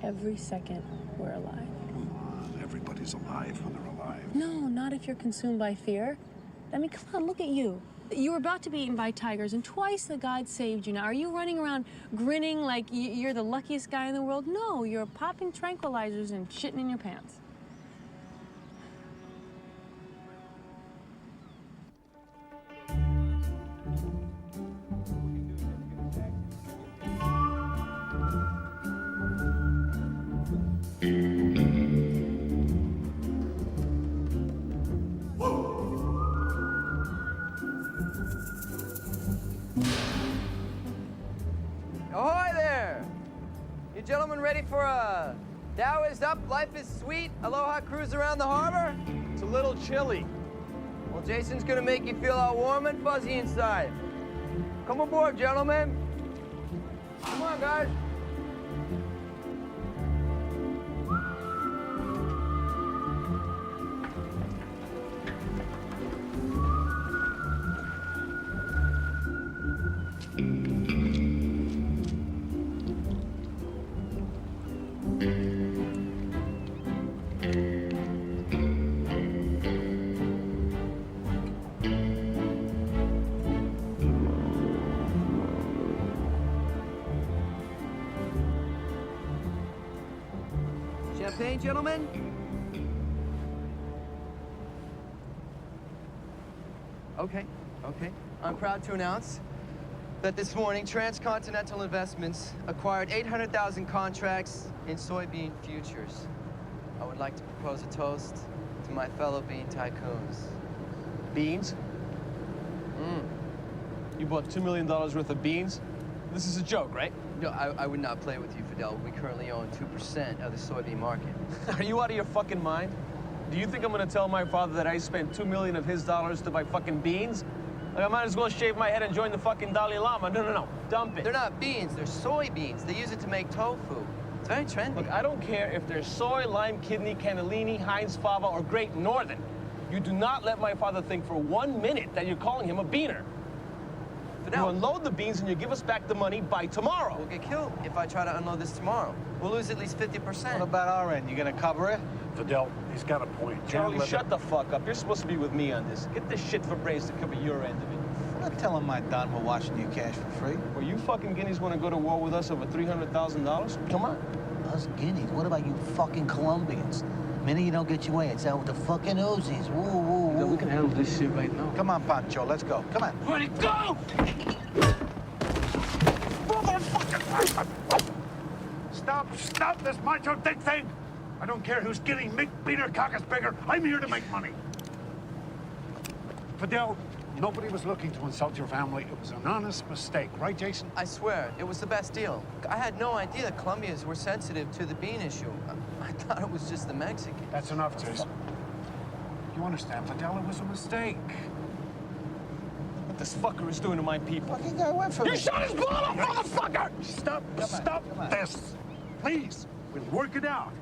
Every second we're alive. Come on, everybody's alive when they're alive. No, not if you're consumed by fear. I mean, come on, look at you. You were about to be eaten by tigers, and twice the God saved you. Now, are you running around grinning like you're the luckiest guy in the world? No, you're popping tranquilizers and shitting in your pants. Ahoy there! You gentlemen ready for a Dow is up, life is sweet, aloha cruise around the harbor? It's a little chilly. Well, Jason's gonna make you feel all warm and fuzzy inside. Come aboard, gentlemen. Come on, guys. Champagne, gentlemen? Okay. I'm proud to announce that this morning, Transcontinental Investments acquired 800,000 contracts in soybean futures. I would like to propose a toast to my fellow bean tycoons. Beans? You bought $2 million worth of beans? This is a joke, right? No, I would not play with you, Fidel. We currently own 2% of the soybean market. Are you out of your fucking mind? Do you think I'm gonna tell my father that I spent $2 million of his dollars to buy fucking beans? Like, I might as well shave my head and join the fucking Dalai Lama. No. Dump it. They're not beans, they're soybeans. They use it to make tofu. It's very trendy. Look, I don't care if they're soy, lime, kidney, cannellini, Heinz fava, or Great Northern. You do not let my father think for 1 minute that you're calling him a beaner. Fidel. You unload the beans and you give us back the money by tomorrow. We'll get killed if I try to unload this tomorrow. We'll lose at least 50%. What about our end? You gonna cover it? Fidel, he's got a point. Charlie, shut the fuck up. You're supposed to be with me on this. Get this shit for Brace to cover your end of it. I'm not telling my Don we're watching you cash for free. Well, you fucking guineas want to go to war with us over $300,000? Come on. Us guineas? What about you fucking Colombians? Minute you don't get your way, it's out with the fucking Uzis. Woo. No, we can handle this shit right now. Come on, Pancho, let's go. Come on. Ready, go! Stop this macho dick thing! I don't care who's getting Mick Beaner Caucus bigger. I'm here to make money. Fidel, nobody was looking to insult your family. It was an honest mistake, right, Jason? I swear, it was the best deal. I had no idea the Colombians were sensitive to the bean issue. I thought it was just the Mexicans. That's enough, Jason. You understand, Fidel, it was a mistake. What this fucker is doing to my people. Fucking guy went for me. You shot his ball off, motherfucker! Stop this. Please, we'll work it out.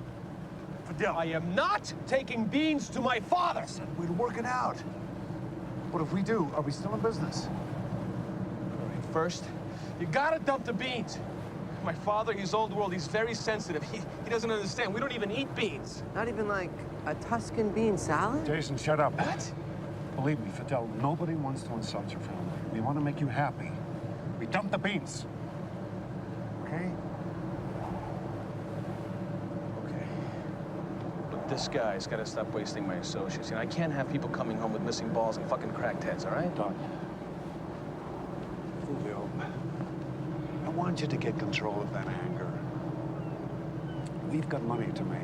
Fidel. I am not taking beans to my father. We'll work it out. What if we do? Are we still in business? All right, first, you gotta dump the beans. My father, he's old world. He's very sensitive. He doesn't understand. We don't even eat beans. Not even like a Tuscan bean salad? Jason, shut up. What? Believe me, Fidel, nobody wants to insult your family. We want to make you happy. We dump the beans. Okay? Okay. Look, This guy's got to stop wasting my associates. You know, I can't have people coming home with missing balls and fucking cracked heads, all right? Doc. Fulvio, I want you to get control of that anger. We've got money to make.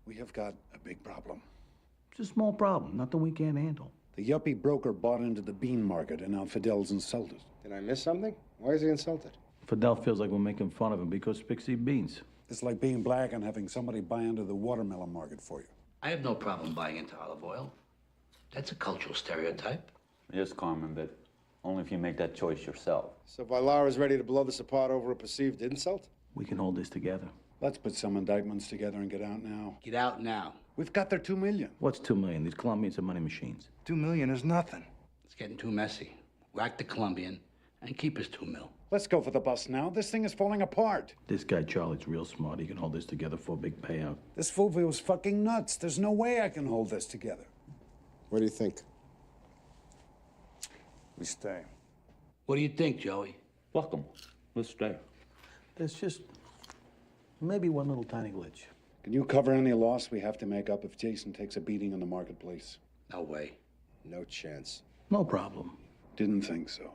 We have got a big problem. It's a small problem, nothing we can't handle. The yuppie broker bought into the bean market, and now Fidel's insulted. Did I miss something? Why is he insulted? Fidel feels like we're making fun of him because picks eat beans. It's like being black and having somebody buy into the watermelon market for you. I have no problem buying into olive oil. That's a cultural stereotype. Yes, Carmen, but only if you make that choice yourself. So Valara is ready to blow this apart over a perceived insult? We can hold this together. Let's put some indictments together and get out now. Get out now. We've got their $2 million. What's $2 million? These Colombians are money machines. $2 million is nothing. It's getting too messy. Whack the Colombian and keep his $2 million. Let's go for the bus now. This thing is falling apart. This guy Charlie's real smart. He can hold this together for a big payout. This Fulvio's fucking nuts. There's no way I can hold this together. What do you think? We stay. What do you think, Joey? Welcome. Let's stay. There's just maybe one little tiny glitch. Can you cover any loss we have to make up if Jason takes a beating in the marketplace? No way. No chance. No problem. Didn't think so.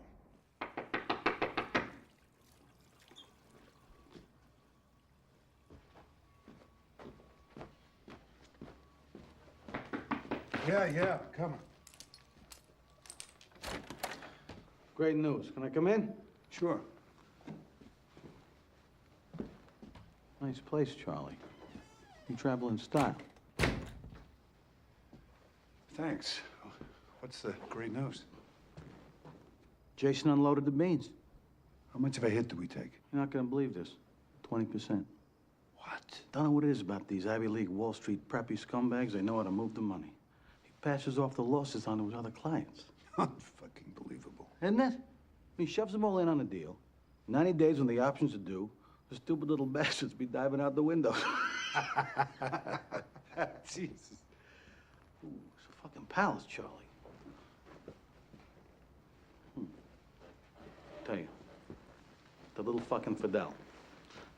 Yeah, coming. Great news. Can I come in? Sure. Nice place, Charlie. You travel in style. Thanks. What's the great news? Jason unloaded the beans. How much of a hit do we take? You're not gonna believe this. 20%. What? Don't know what it is about these Ivy League Wall Street preppy scumbags. They know how to move the money. He passes off the losses onto his other clients. Unfucking believable. Isn't it? He shoves them all in on a deal. 90 days when the options are due, the stupid little bastards be diving out the window. Jesus. Ooh, it's a fucking palace, Charlie. Tell you, the little fucking Fidel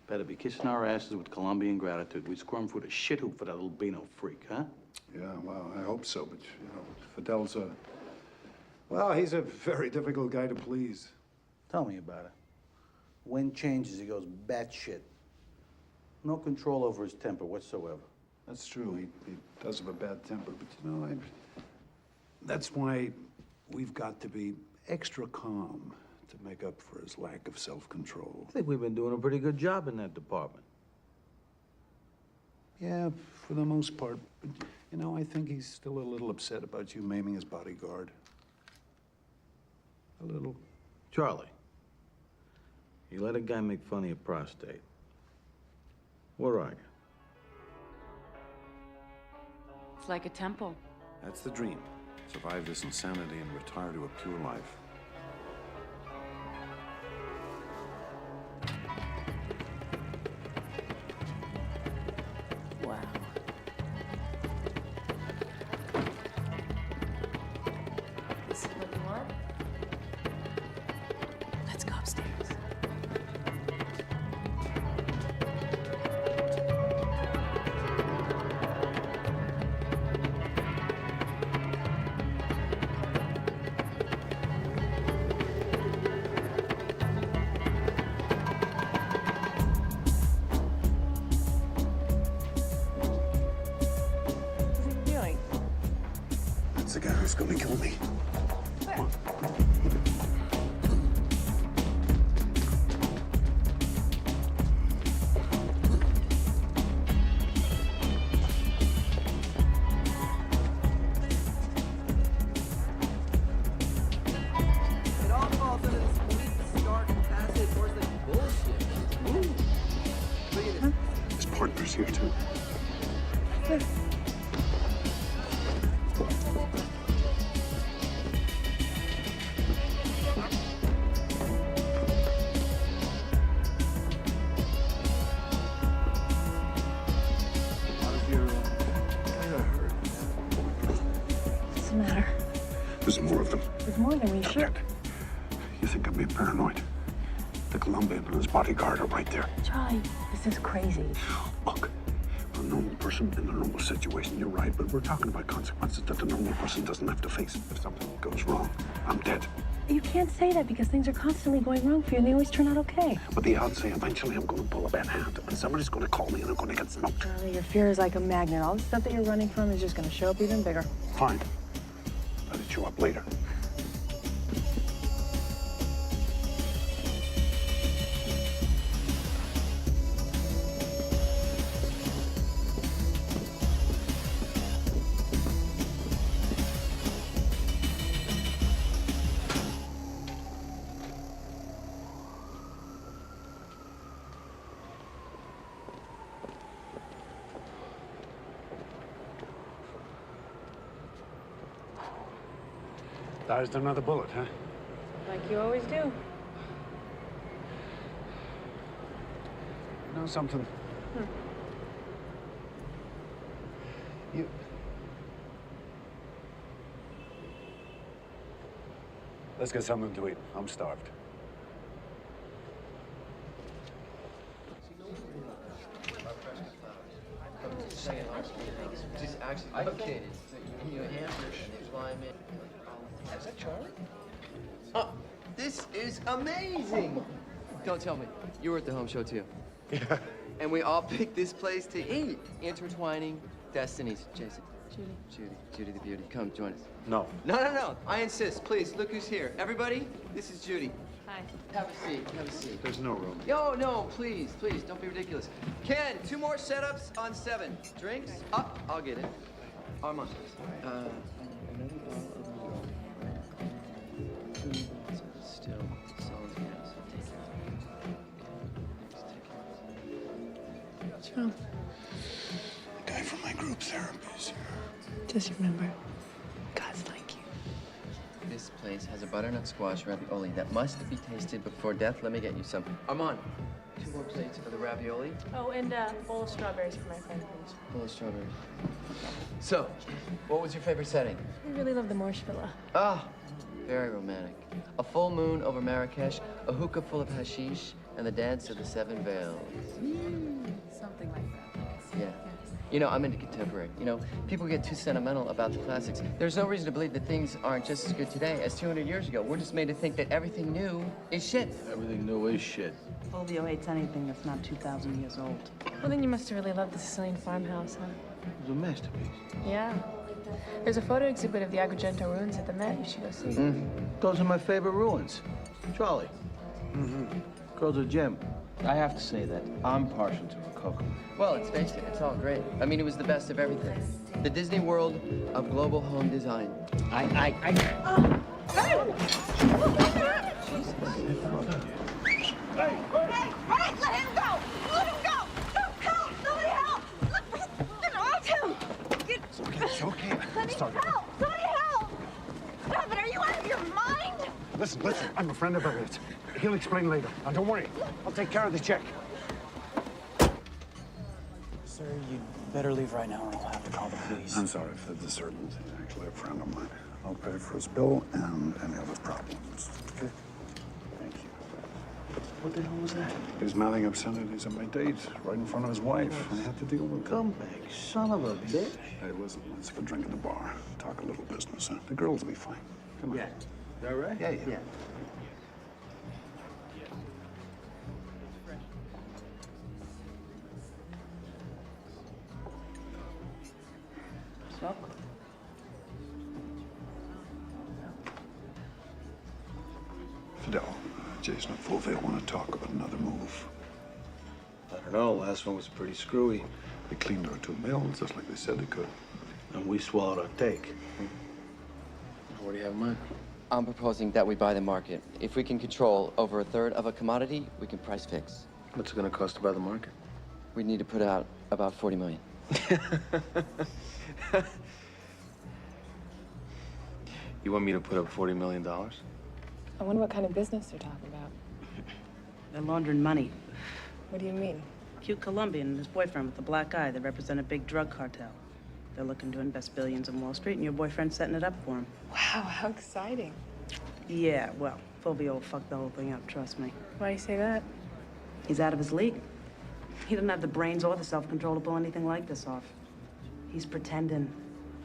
better be kissing our asses with Colombian gratitude. We squirm through the shit hoop for that little Beano freak, huh? Yeah, well, I hope so, but, you know, Fidel's well, he's a very difficult guy to please. Tell me about it. Wind changes, he goes batshit. No control over his temper whatsoever. That's true. He does have a bad temper, but, you know, that's why we've got to be extra calm to make up for his lack of self-control. I think we've been doing a pretty good job in that department. Yeah, for the most part. But, you know, I think he's still a little upset about you maiming his bodyguard. A little. Charlie, you let a guy make fun of your prostate. Where are you? It's like a temple. That's the dream. Survive this insanity and retire to a pure life. Wow. This is what you want? Let's go upstairs. That's the guy who's going to kill me. It all falls under this weak, stark, passive, worthless bullshit. Ooh. Look at this. His partner's here, too. How's your more than we should. You think I'm being paranoid? The Colombian and his bodyguard are right there. Charlie, this is crazy. Look, for a normal person in a normal situation, you're right, but we're talking about consequences that the normal person doesn't have to face. If something goes wrong, I'm dead. You can't say that because things are constantly going wrong for you and they always turn out okay. But the odds say eventually I'm going to pull a bad hand and somebody's going to call me and I'm going to get smoked. Charlie, your fear is like a magnet. All the stuff that you're running from is just going to show up even bigger. Fine. Let it show up later. Dodged another bullet, huh? Like you always do. You know something? You... Let's get something to eat. I'm starved. Just actually located. You hamburger and they fly them in. Is that Charlie? Oh, this is amazing! Don't tell me. You were at the home show too. Yeah. And we all picked this place to eat. Intertwining destinies. Jason. Judy the beauty. Come join us. No. No. I insist. Please, look who's here. Everybody, this is Judy. Hi. Have a seat. There's no room. No, please, don't be ridiculous. Ken, 2 more setups on 7. Drinks? Up, I'll get it. Armand. Still, solid gas. What's wrong? The guy from my group therapy is here. Just remember, God's like you. This place has a butternut squash ravioli that must be tasted before death. Let me get you some. Armand, 2 more plates for the ravioli. Oh, and a bowl of strawberries for my friend, please. Full of strawberries. So, what was your favorite setting? I really love the Marsh Villa. Ah, very romantic. A full moon over Marrakesh, a hookah full of hashish, and the dance of the 7 veils. Something like that. Yeah. You know, I'm into contemporary. You know, people get too sentimental about the classics. There's no reason to believe that things aren't just as good today as 200 years ago. We're just made to think that everything new is shit. Everything new is shit. Fulvio hates anything that's not 2,000 years old. Well, then you must have really loved the Sicilian farmhouse, huh? It was a masterpiece. Yeah. There's a photo exhibit of the Agrigento ruins at the Met. You should go see. Those are my favorite ruins. Charlie. Girls are gem. I have to say that I'm partial to Rococo. Well, let's face it, it's all great. I mean, it was the best of everything. The Disney World of global home design. Hey, let him go! Let him go! Help! Somebody help! Look, him! It's okay. Somebody help! Somebody help! Stop it! Are you out of your mind? Listen. I'm a friend of Elliot's. He'll explain later. Now, don't worry. I'll take care of the check. Sir, you'd better leave right now or I'll have to call the police. I'm sorry for the disturbance. He's actually a friend of mine. I'll pay for his bill and any other problems. Okay? Thank you. What the hell was that? He was mouthing obscenities at my date, right in front of his wife. I had to deal with it. Come back, son of a bitch. Hey, listen, let's have a drink at the bar. Talk a little business, huh? The girls will be fine. Come on. Yeah. All right? Yeah. Smoke? Fidel, Jason and Fulvio want to talk about another move. I don't know. Last one was pretty screwy. They cleaned our 2 bills, just like they said they could. And we swallowed our take. What do you have in mind? I'm proposing that we buy the market. If we can control over 1/3 of a commodity, we can price fix. What's it going to cost to buy the market? We need to put out about 40 million. You want me to put up $40 million? I wonder what kind of business they're talking about. They're laundering money. What do you mean? Cute Colombian and his boyfriend with the black eye. They represent a big drug cartel. They're looking to invest billions on Wall Street, and your boyfriend's setting it up for them. Wow, how exciting. Yeah, well, Fulvio will fuck the whole thing up, trust me. Why do you say that? He's out of his league. He doesn't have the brains or the self-control to pull anything like this off. He's pretending.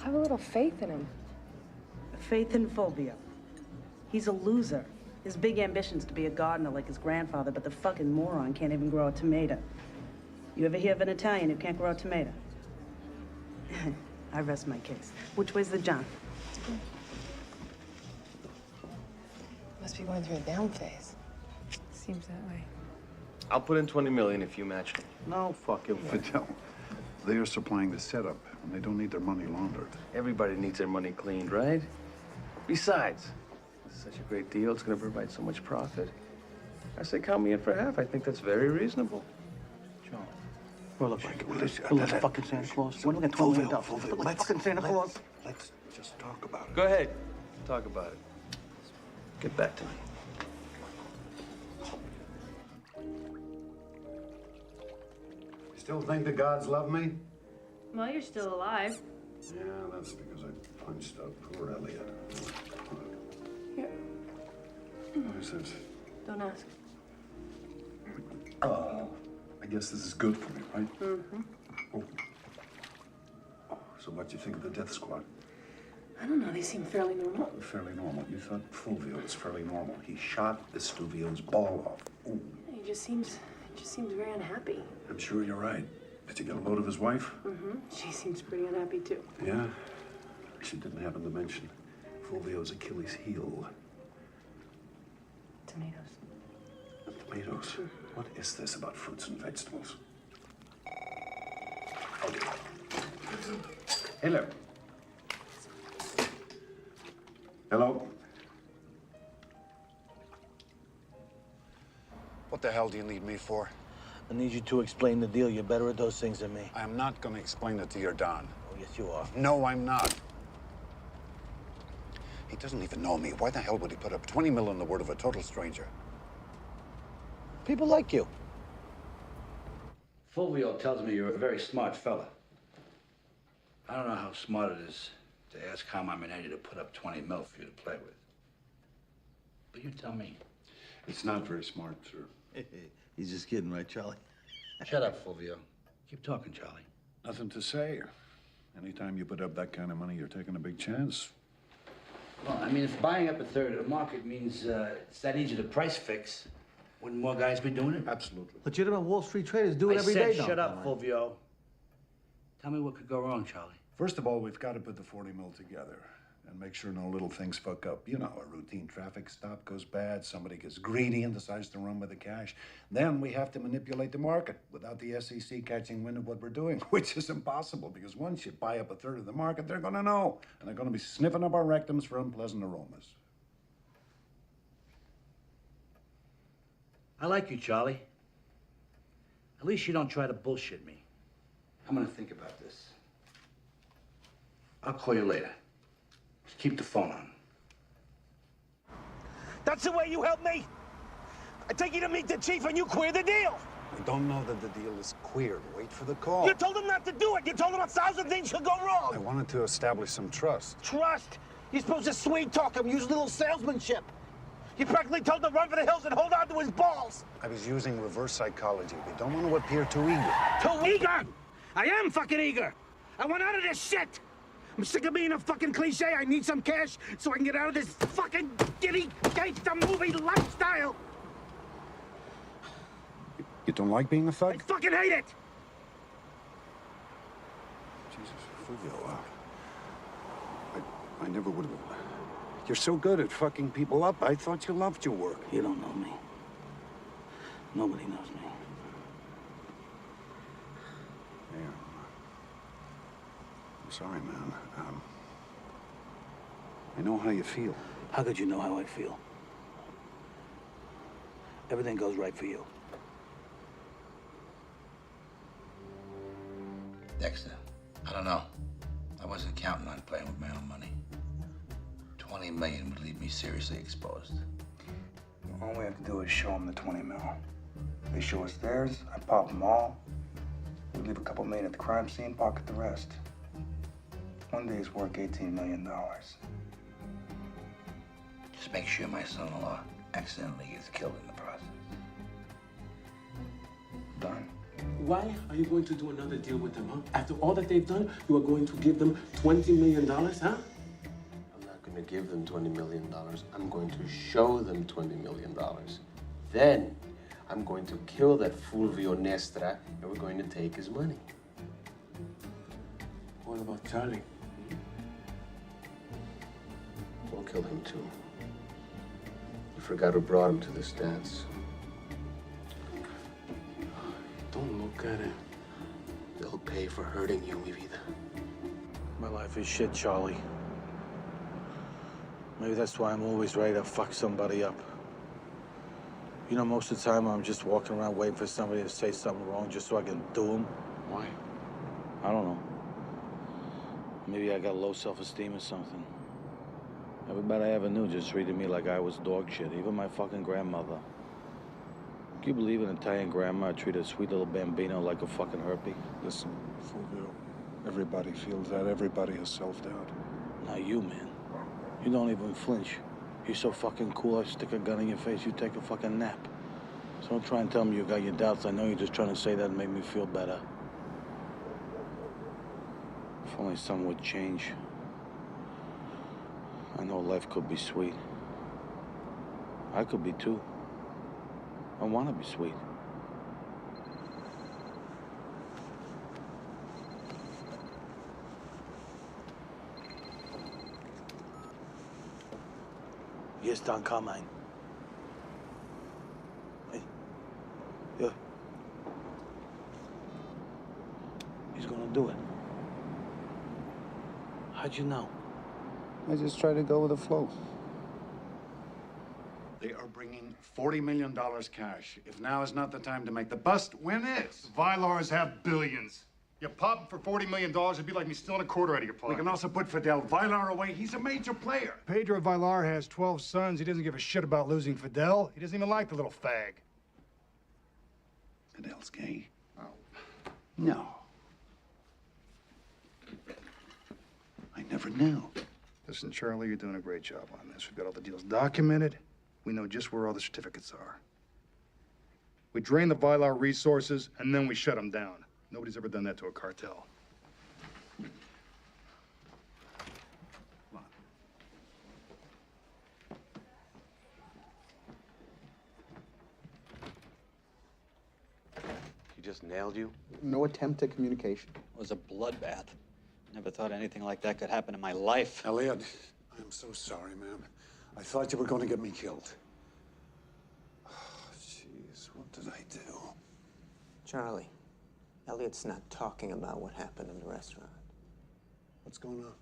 Have a little faith in him. Faith in Fulvio. He's a loser. His big ambition's to be a gardener like his grandfather, but the fucking moron can't even grow a tomato. You ever hear of an Italian who can't grow a tomato? I rest my case. Which way's the John? Must be going through a down phase. Seems that way. I'll put in 20 million if you match me. No fucking Fidel. They are supplying the setup, and they don't need their money laundered. Everybody needs their money cleaned, right? Besides, it's such a great deal. It's going to provide so much profit. I say count me in for half. I think that's very reasonable. Joe, we'll look like we'll look like fucking Santa Claus. We're looking at $12 million. Look like fucking Santa Claus. Let's just talk about it. Go ahead. Talk about it. Get back to me. Still think the gods love me? Well, you're still alive. Yeah, that's because I punched out poor Elliot. Here. What is this? Don't ask. I guess this is good for me, right? Mm-hmm. Oh, so what do you think of the death squad? I don't know. They seem fairly normal. Fairly normal. You thought Fulvio was fairly normal. He shot Estuvio's ball off. Ooh. He just seems very unhappy. I'm sure you're right. Did you get a load of his wife? Mm-hmm. She seems pretty unhappy too. Yeah. She didn't happen to mention Fulvio's Achilles heel. Tomatoes. Tomatoes? Mm-hmm. What is this about fruits and vegetables? Okay. Hello. Hello? What the hell do you need me for? I need you to explain the deal. You're better at those things than me. I'm not going to explain it to your Don. Oh, yes, you are. No, I'm not. He doesn't even know me. Why the hell would he put up 20 mil on the word of a total stranger? People like you. Fulvio tells me you're a very smart fella. I don't know how smart it is to ask how my Minetti to put up 20 mil for you to play with. But you tell me. It's not very smart, sir. He's just kidding, right, Charlie? Shut up, Fulvio. Keep talking, Charlie. Nothing to say. Anytime you put up that kind of money, you're taking a big chance. Well, I mean, if buying up a third of the market means it's that easy to price fix, wouldn't more guys be doing it? Absolutely. Legitimate Wall Street traders do it every day. I said shut up, Fulvio. Tell me what could go wrong, Charlie. First of all, we've got to put the 40 mil together and make sure no little things fuck up. You know, a routine traffic stop goes bad, somebody gets greedy and decides to run with the cash. Then we have to manipulate the market without the SEC catching wind of what we're doing, which is impossible because once you buy up a third of the market, they're going to know. And they're going to be sniffing up our rectums for unpleasant aromas. I like you, Charlie. At least you don't try to bullshit me. I'm gonna think about this. I'll call you later. Just keep the phone on. That's the way you help me? I take you to meet the chief and you queer the deal. I don't know that the deal is queer. Wait for the call. You told him not to do it. You told him 1,000 things could go wrong. I wanted to establish some trust. Trust? You're supposed to sweet talk him, use a little salesmanship. You practically told him to run for the hills and hold on to his balls. I was using reverse psychology. We don't want to appear too eager. Too eager? I am fucking eager. I want out of this shit. I'm sick of being a fucking cliche. I need some cash so I can get out of this fucking giddy gangsta movie lifestyle. You don't like being a thug? I fucking hate it. Jesus, Fulvio, I never would have. You're so good at fucking people up. I thought you loved your work. You don't know me. Nobody knows me. Yeah. I'm sorry, man. I know how you feel. How could you know how I feel? Everything goes right for you. Dexter, I don't know. I wasn't counting on playing with my own money. 20 million would leave me seriously exposed. All we have to do is show them the 20 mil. They show us theirs, I pop them all. We leave a couple million at the crime scene, pocket the rest. One day's work, $18 million. Just make sure my son-in-law accidentally gets killed in the process. Done. Why are you going to do another deal with them, huh? After all that they've done, you are going to give them $20 million, huh? I'm not going to give them $20 million. I'm going to show them $20 million. Then I'm going to kill that Fulvio Nestra, and we're going to take his money. What about Charlie? We'll kill him too. You forgot who brought him to this dance. Don't look at it. They'll pay for hurting you, mi vida. My life is shit, Charlie. Maybe that's why I'm always ready to fuck somebody up. You know, most of the time I'm just walking around waiting for somebody to say something wrong just so I can do them. Why? I don't know. Maybe I got low self-esteem or something. Everybody I ever knew just treated me like I was dog shit, even my fucking grandmother. Can you believe an Italian grandma treated a sweet little bambino like a fucking herpy? Listen, Fulvio, everybody feels that. Everybody has self-doubt. Not you, man. You don't even flinch. You're so fucking cool, I stick a gun in your face, you take a fucking nap. So don't try and tell me you got your doubts. I know you're just trying to say that and make me feel better. If only something would change. I know life could be sweet. I could be too. I want to be sweet. Yes, Don Carmine. Hey. Yeah. He's gonna do it. How'd you know? I just try to go with the flow. They are bringing $40 million cash. If now is not the time to make the bust, when is? Vylars have billions. You pop him for $40 million, it'd be like me stealing a quarter out of your pocket. We can also put Fidel Vylar away. He's a major player. Pedro Vylar has 12 sons. He doesn't give a shit about losing Fidel. He doesn't even like the little fag. Fidel's gay. Oh. No. I never knew. Listen, Charlie, you're doing a great job on this. We've got all the deals documented. We know just where all the certificates are. We drain the Vylar resources, and then we shut them down. Nobody's ever done that to a cartel. He just nailed you? No attempt at communication. It was a bloodbath. Never thought anything like that could happen in my life. Elliot, I'm so sorry, ma'am. I thought you were going to get me killed. Oh, jeez, what did I do? Charlie, Elliot's not talking about what happened in the restaurant. What's going on?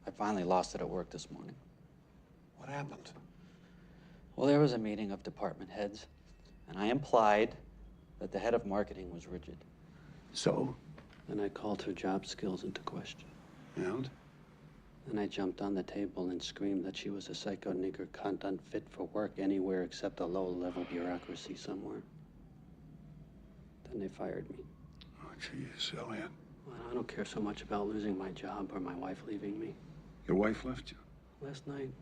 I finally lost it at work this morning. What happened? Well, there was a meeting of department heads, and I implied that the head of marketing was rigid. So? Then I called her job skills into question. And? Then I jumped on the table and screamed that she was a psycho nigger cunt unfit for work anywhere except a low-level bureaucracy somewhere. Then they fired me. Oh, jeez, Elliot. Well, I don't care so much about losing my job or my wife leaving me. Your wife left you? Last night.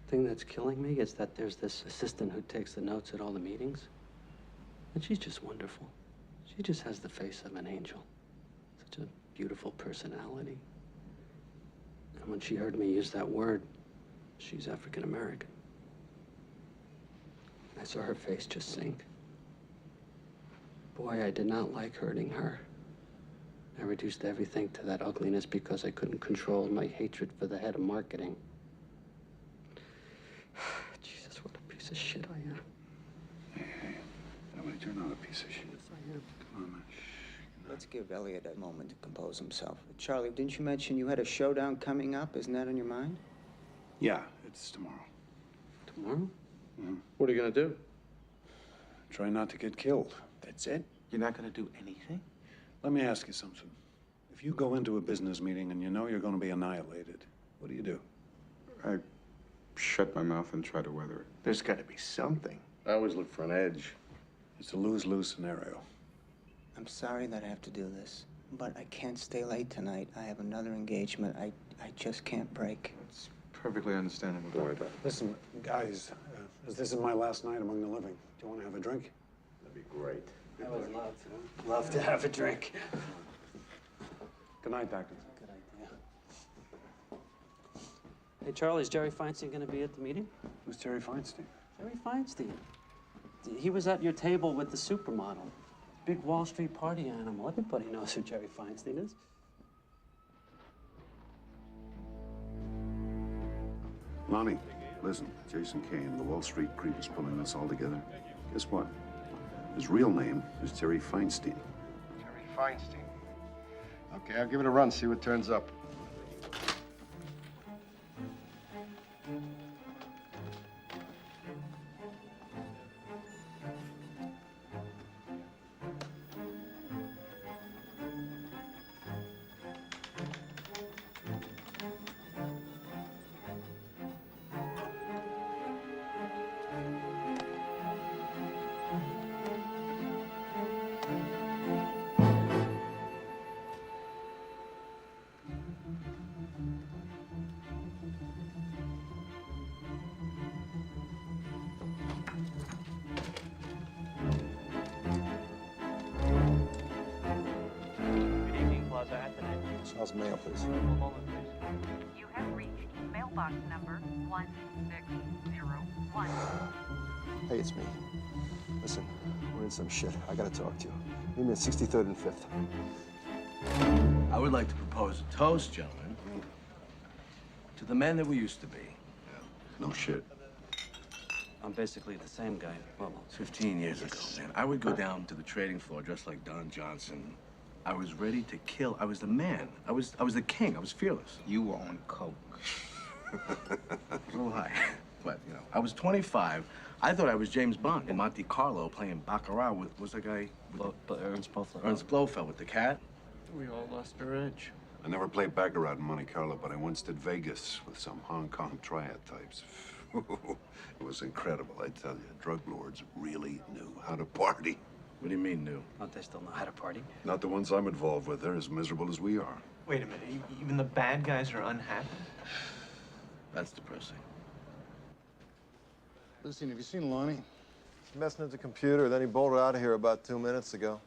The thing that's killing me is that there's this assistant who takes the notes at all the meetings. And she's just wonderful. She just has the face of an angel. Such a beautiful personality. And when she heard me use that word, she's African American. I saw her face just sink. Boy, I did not like hurting her. I reduced everything to that ugliness because I couldn't control my hatred for the head of marketing. Jesus, what a piece of shit I am. Hey, Elliot, you're not a piece of shit. Yes, I am. Come on, man. Let's give Elliot a moment to compose himself. Charlie, didn't you mention you had a showdown coming up? Isn't that on your mind? Yeah, it's tomorrow. Tomorrow? Mm-hmm. What are you going to do? Try not to get killed. That's it. You're not going to do anything? Let me ask you something. If you go into a business meeting and you know you're going to be annihilated, what do? I shut my mouth and try to weather it. There's got to be something. I always look for an edge. It's a lose-lose scenario. I'm sorry that I have to do this, but I can't stay late tonight. I have another engagement I just can't break. It's Perfectly understandable. Don't worry about it. Listen, guys, as this is my last night among the living, do you want to have a drink? That'd be great. I would love to have a drink. Good night, Doctor. Good idea. Hey, Charlie, is Jerry Feinstein going to be at the meeting? Who's Jerry Feinstein? Jerry Feinstein. He was at your table with the supermodel. Big Wall Street party animal. Everybody knows who Jerry Feinstein is. Lonnie, listen, Jason Kane, the Wall Street creep is pulling this all together. Guess what? His real name is Jerry Feinstein. Jerry Feinstein. Okay, I'll give it a run, see what turns up. Charles Mail, please. You have reached mailbox number 1601. Hey, it's me. Listen, we're in some shit. I gotta talk to you. Meet me at 63rd and 5th. I would like to propose a toast, gentlemen, to the men that we used to be. No shit. I'm basically the same guy. Well, 15 years ago, man, I would go down to the trading floor dressed like Don Johnson. I was ready to kill. I was the man. I was the king. I was fearless. You were on coke. A little high. But, you know, I was 25. I thought I was James Bond in Monte Carlo playing Baccarat with, what's that guy? Ernst Blofeld. Ernst Blofeld with the cat. We all lost our edge. I never played Baccarat in Monte Carlo, but I once did Vegas with some Hong Kong triad types. It was incredible, I tell you. Drug lords really knew how to party. What do you mean, new? Don't they still know how to party? Not the ones I'm involved with. They're as miserable as we are. Wait a minute, even the bad guys are unhappy? That's depressing. Lucien, have you seen Lonnie? He's messing with the computer, then he bolted out of here about 2 minutes ago.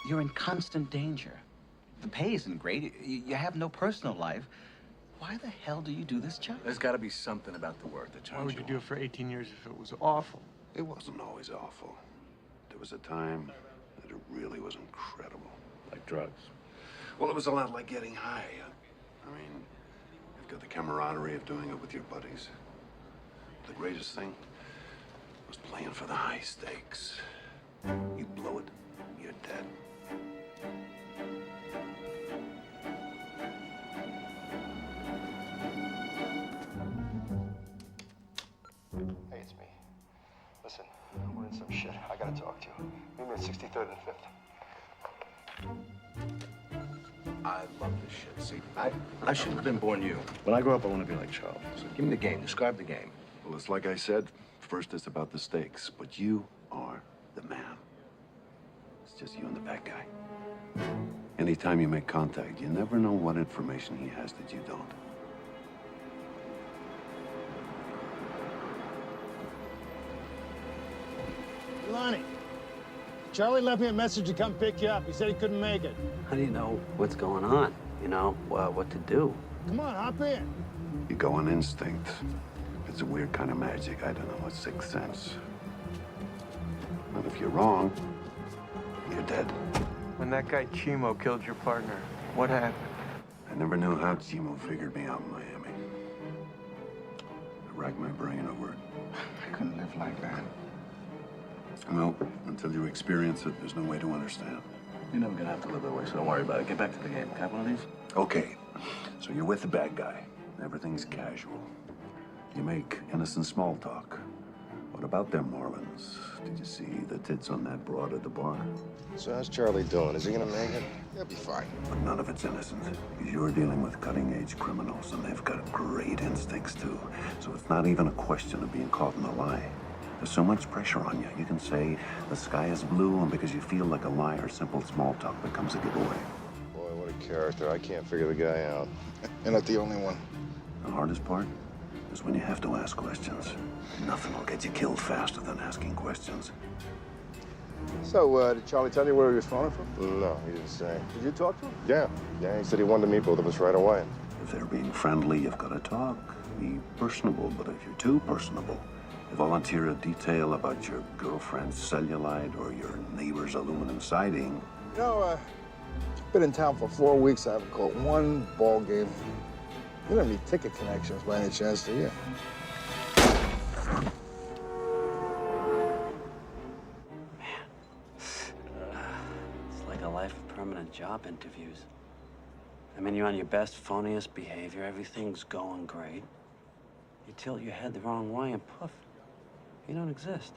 You're in constant danger. The pay isn't great. You have no personal life. Why the hell do you do this job? There's got to be something about the work that turns Why would you do it for 18 years if it was awful? It wasn't always awful. There was a time that it really was incredible. Like drugs. Well, it was a lot like getting high. I mean, you've got the camaraderie of doing it with your buddies. The greatest thing was playing for the high stakes. You blow it, you're dead. Hey, it's me. Listen, we're in some shit. I gotta talk to you. Meet me at 63rd and 5th. I love this shit. See, I shouldn't have been born you. When I grow up, I want to be like Charles. So give me the game. Describe the game. Well, it's like I said, first it's about the stakes, but you are the man. It's just you and the bad guy. Anytime you make contact, you never know what information he has that you don't. Lonnie, Charlie left me a message to come pick you up. He said he couldn't make it. How do you know what's going on? You know, what to do? Come on, hop in. You go on instinct. It's a weird kind of magic. I don't know, a sixth sense. And if you're wrong, you're dead. When that guy Chimo killed your partner, what happened? I never knew how Chimo figured me out in Miami. I racked my brain over it. I couldn't live like that. Well, until you experience it, there's no way to understand. You're never gonna have to live that way, so don't worry about it. Get back to the game. Can I have one of these? Okay, so you're with the bad guy. Everything's casual. You make innocent small talk. What about them Marlins? Did you see the tits on that broad at the bar? So how's Charlie doing? Is he gonna make it? He'll be fine. But none of it's innocent. Because you're dealing with cutting-edge criminals, and they've got great instincts, too. So it's not even a question of being caught in a lie. There's so much pressure on you. You can say the sky is blue, and because you feel like a liar, simple small talk becomes a giveaway. Boy, what a character. I can't figure the guy out. You're not the only one. The hardest part is when you have to ask questions. Nothing will get you killed faster than asking questions. So, did Charlie tell you where he was phoning from? No, he didn't say. Did you talk to him? Yeah, he said he wanted to meet both of us right away. If they're being friendly, you've got to talk. Be personable, but if you're too personable, you volunteer a detail about your girlfriend's cellulite or your neighbor's aluminum siding. You know, been in town for 4 weeks. I haven't caught one ball game. You don't have any ticket connections by any chance, do you? It's like a life of permanent job interviews. I mean, you're on your best, phoniest behavior. Everything's going great. You tilt your head the wrong way and poof, you don't exist.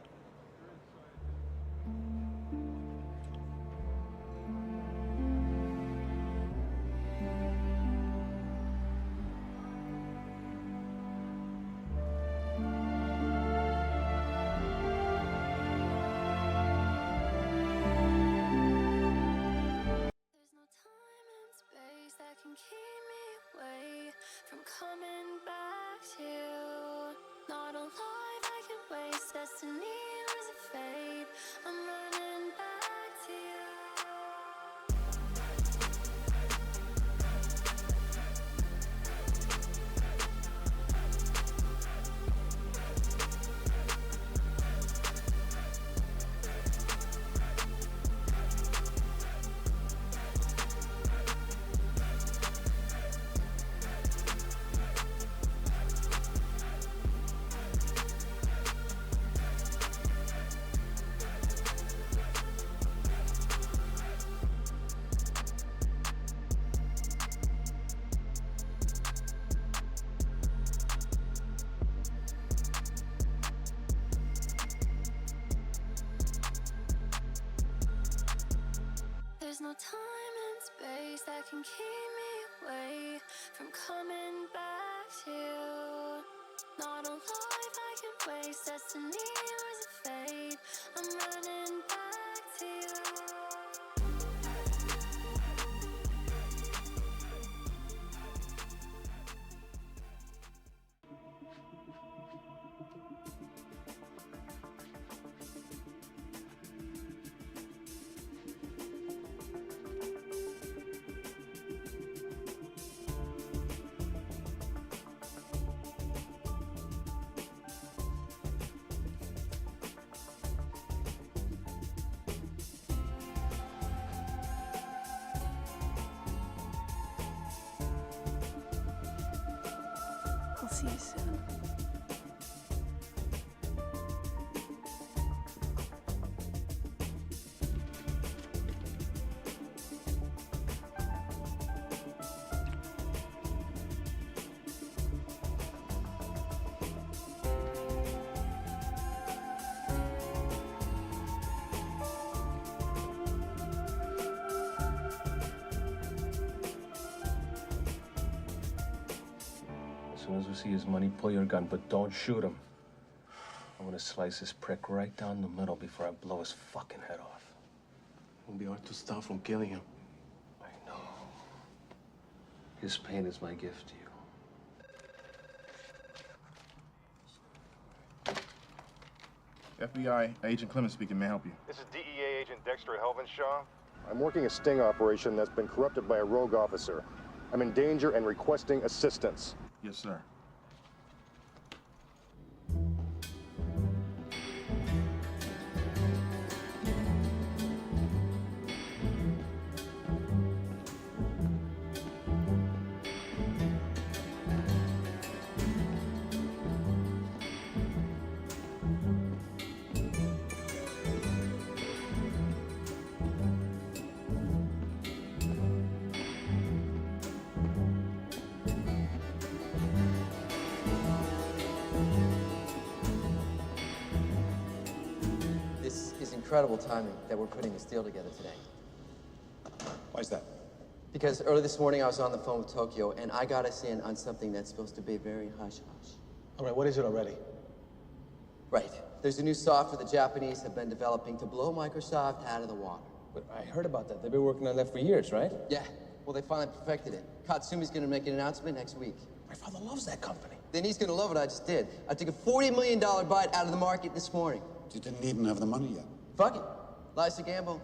There's no time and space that can keep me away from coming back to you. Not a life I can waste, destiny was a fate. I'm running back to you. I'll see you soon. As soon as we see his money, pull your gun, but don't shoot him. I'm gonna slice this prick right down the middle before I blow his fucking head off. It won't be hard to stop from killing him. I know. His pain is my gift to you. FBI Agent Clemens speaking. May I help you? This is DEA Agent Dexter Helvenshaw. I'm working a sting operation that's been corrupted by a rogue officer. I'm in danger and requesting assistance. Yes, sir. incredible timing that we're putting this deal together today. Why is that? Because early this morning I was on the phone with Tokyo, and I got us in on something that's supposed to be very hush-hush. All right, what is it already? Right. There's a new software the Japanese have been developing to blow Microsoft out of the water. But I heard about that. They've been working on that for years, right? Yeah. Well, they finally perfected it. Katsumi's gonna make an announcement next week. My father loves that company. Then he's gonna love what I just did. I took a $40 million bite out of the market this morning. You didn't even have the money yet. Fuck it. Life's a gamble.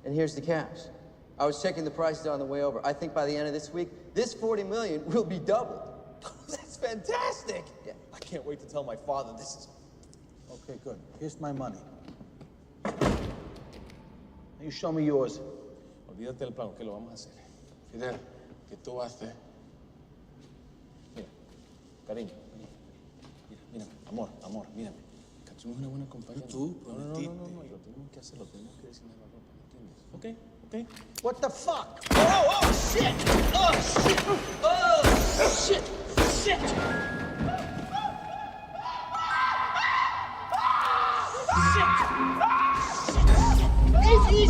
And here's the cash. I was checking the prices on the way over. I think by the end of this week, this $40 million will be doubled. That's fantastic. Yeah. I can't wait to tell my father this is... Okay, good. Here's my money. Now you show me yours. Olvídate del plan, que lo vamos a hacer. Fidel, que tú haces... Mira, cariño, mira, amor, mírame. Katsumi es una buena compañera. Tú No, lo tenemos que hacer, lo tenemos que decir a la ropa, ¿me entiendes? Okay? What the fuck? Oh, shit! Easy!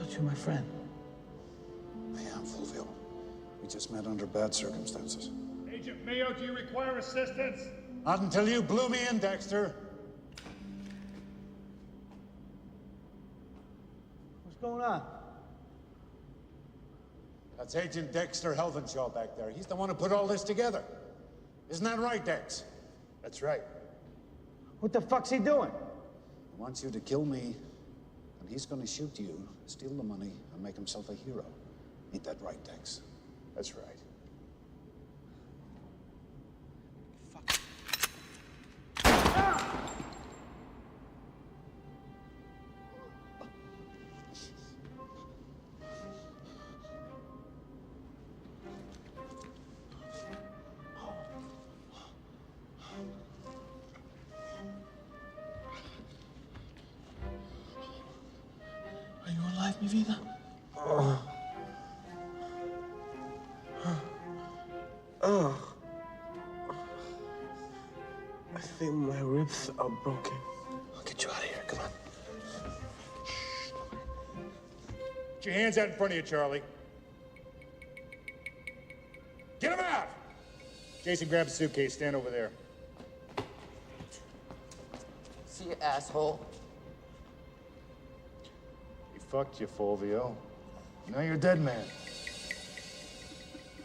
You're my friend. I am, Fulvio. We just met under bad circumstances. Agent Mayo, do you require assistance? Not until you blew me in, Dexter. What's going on? That's Agent Dexter Helvenshaw back there. He's the one who put all this together. Isn't that right, Dex? That's right. What the fuck's he doing? He wants you to kill me, and he's gonna shoot you, steal the money, and make himself a hero. Ain't that right, Dex? That's right. Are you alive, mi vida? I think my ribs are broken. I'll get you out of here. Come on. Get your hands out in front of you, Charlie. Get him out! Jason, grab a suitcase. Stand over there. See you, asshole. He fucked you, Fulvio. Now you're a dead man.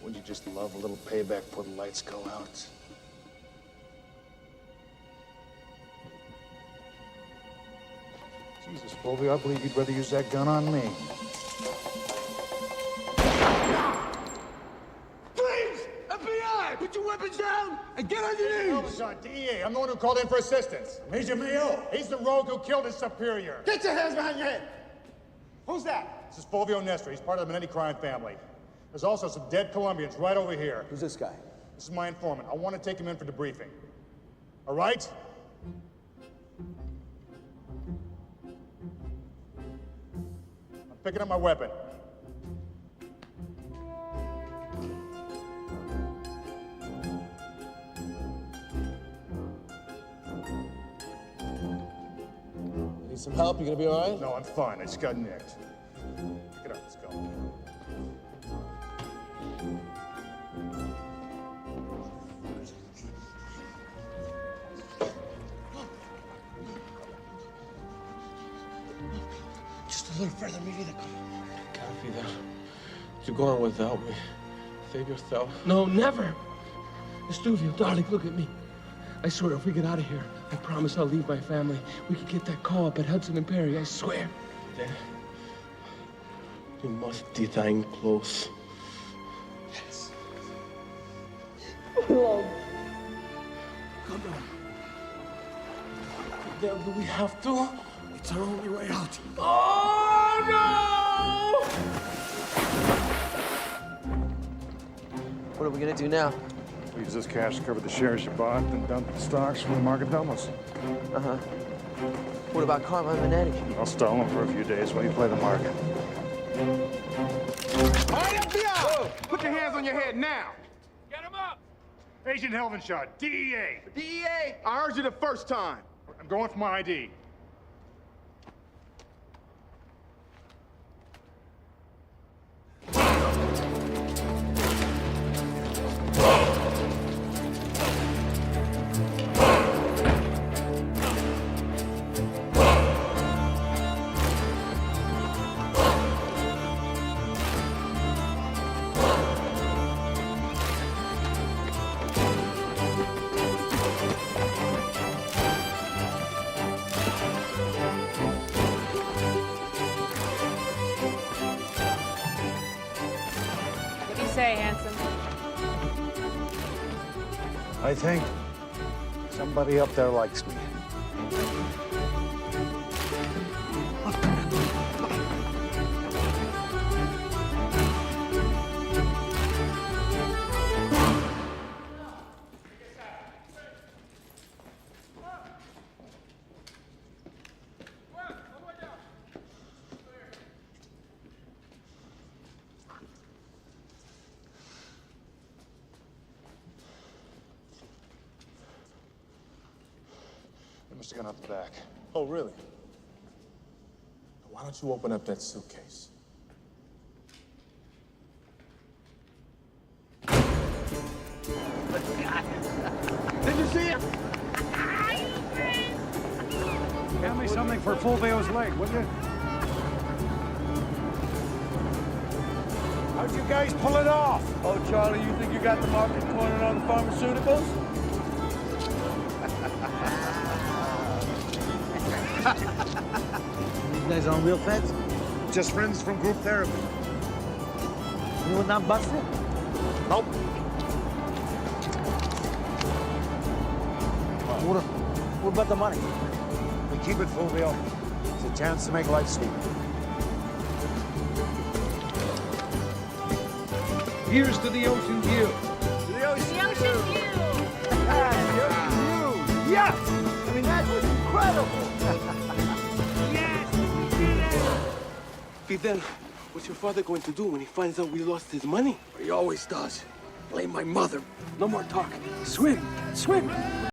Wouldn't you just love a little payback before the lights go out? Jesus, Fulvio, I believe you'd rather use that gun on me. Please! FBI! Put your weapons down and get on your knees! Elvis, DEA, I'm the one who called in for assistance. Major Mayo. He's the rogue who killed his superior. Get your hands behind your head! Who's that? This is Fulvio Nestor. He's part of the Minetti crime family. There's also some dead Colombians right over here. Who's this guy? This is my informant. I want to take him in for debriefing. All right? I'm picking up my weapon. Need some help? You gonna be all right? No, I'm fine. I just got nicked. Pick it up. Let's go. Just a little further, maybe the... Can't be that. You're going without me. Save yourself. No, never! Estuvio, darling, look at me. I swear, if we get out of here, I promise I'll leave my family. We can get that call up at Hudson and Perry, I swear. Then, you must design close. Love. Come on. Then do we have to? It's our only way out. Oh, no! What are we gonna do now? Use this cash to cover the shares you bought, then dump the stocks when the market doubles. Uh-huh. What about Karma and Manetti? I'll stall them for a few days while you play the market. All right, FBI! Put your hands on your head now! Get him up! Agent Helvenshot, DEA. DEA, I heard you the first time. I'm going for my ID. What do you say, handsome? I think somebody up there likes me. They must have gone out the back. Oh, really? Why don't you open up that suitcase? Did you see it? Hand me something for Fulvio's leg, will you? How'd you guys pull it off? Oh, Charlie, you think you got the market cornered on the pharmaceuticals? You guys on real feds? Just friends from group therapy. You would not bust it? Nope. What about the money? We keep it, Fulvio. It's a chance to make life sweet. Here's to the ocean view. The ocean The ocean view! Yes! I mean, that was incredible! Yes, we did it! Fidel, what's your father going to do when he finds out we lost his money? He always does. Blame my mother. No more talk. Swim! Swim!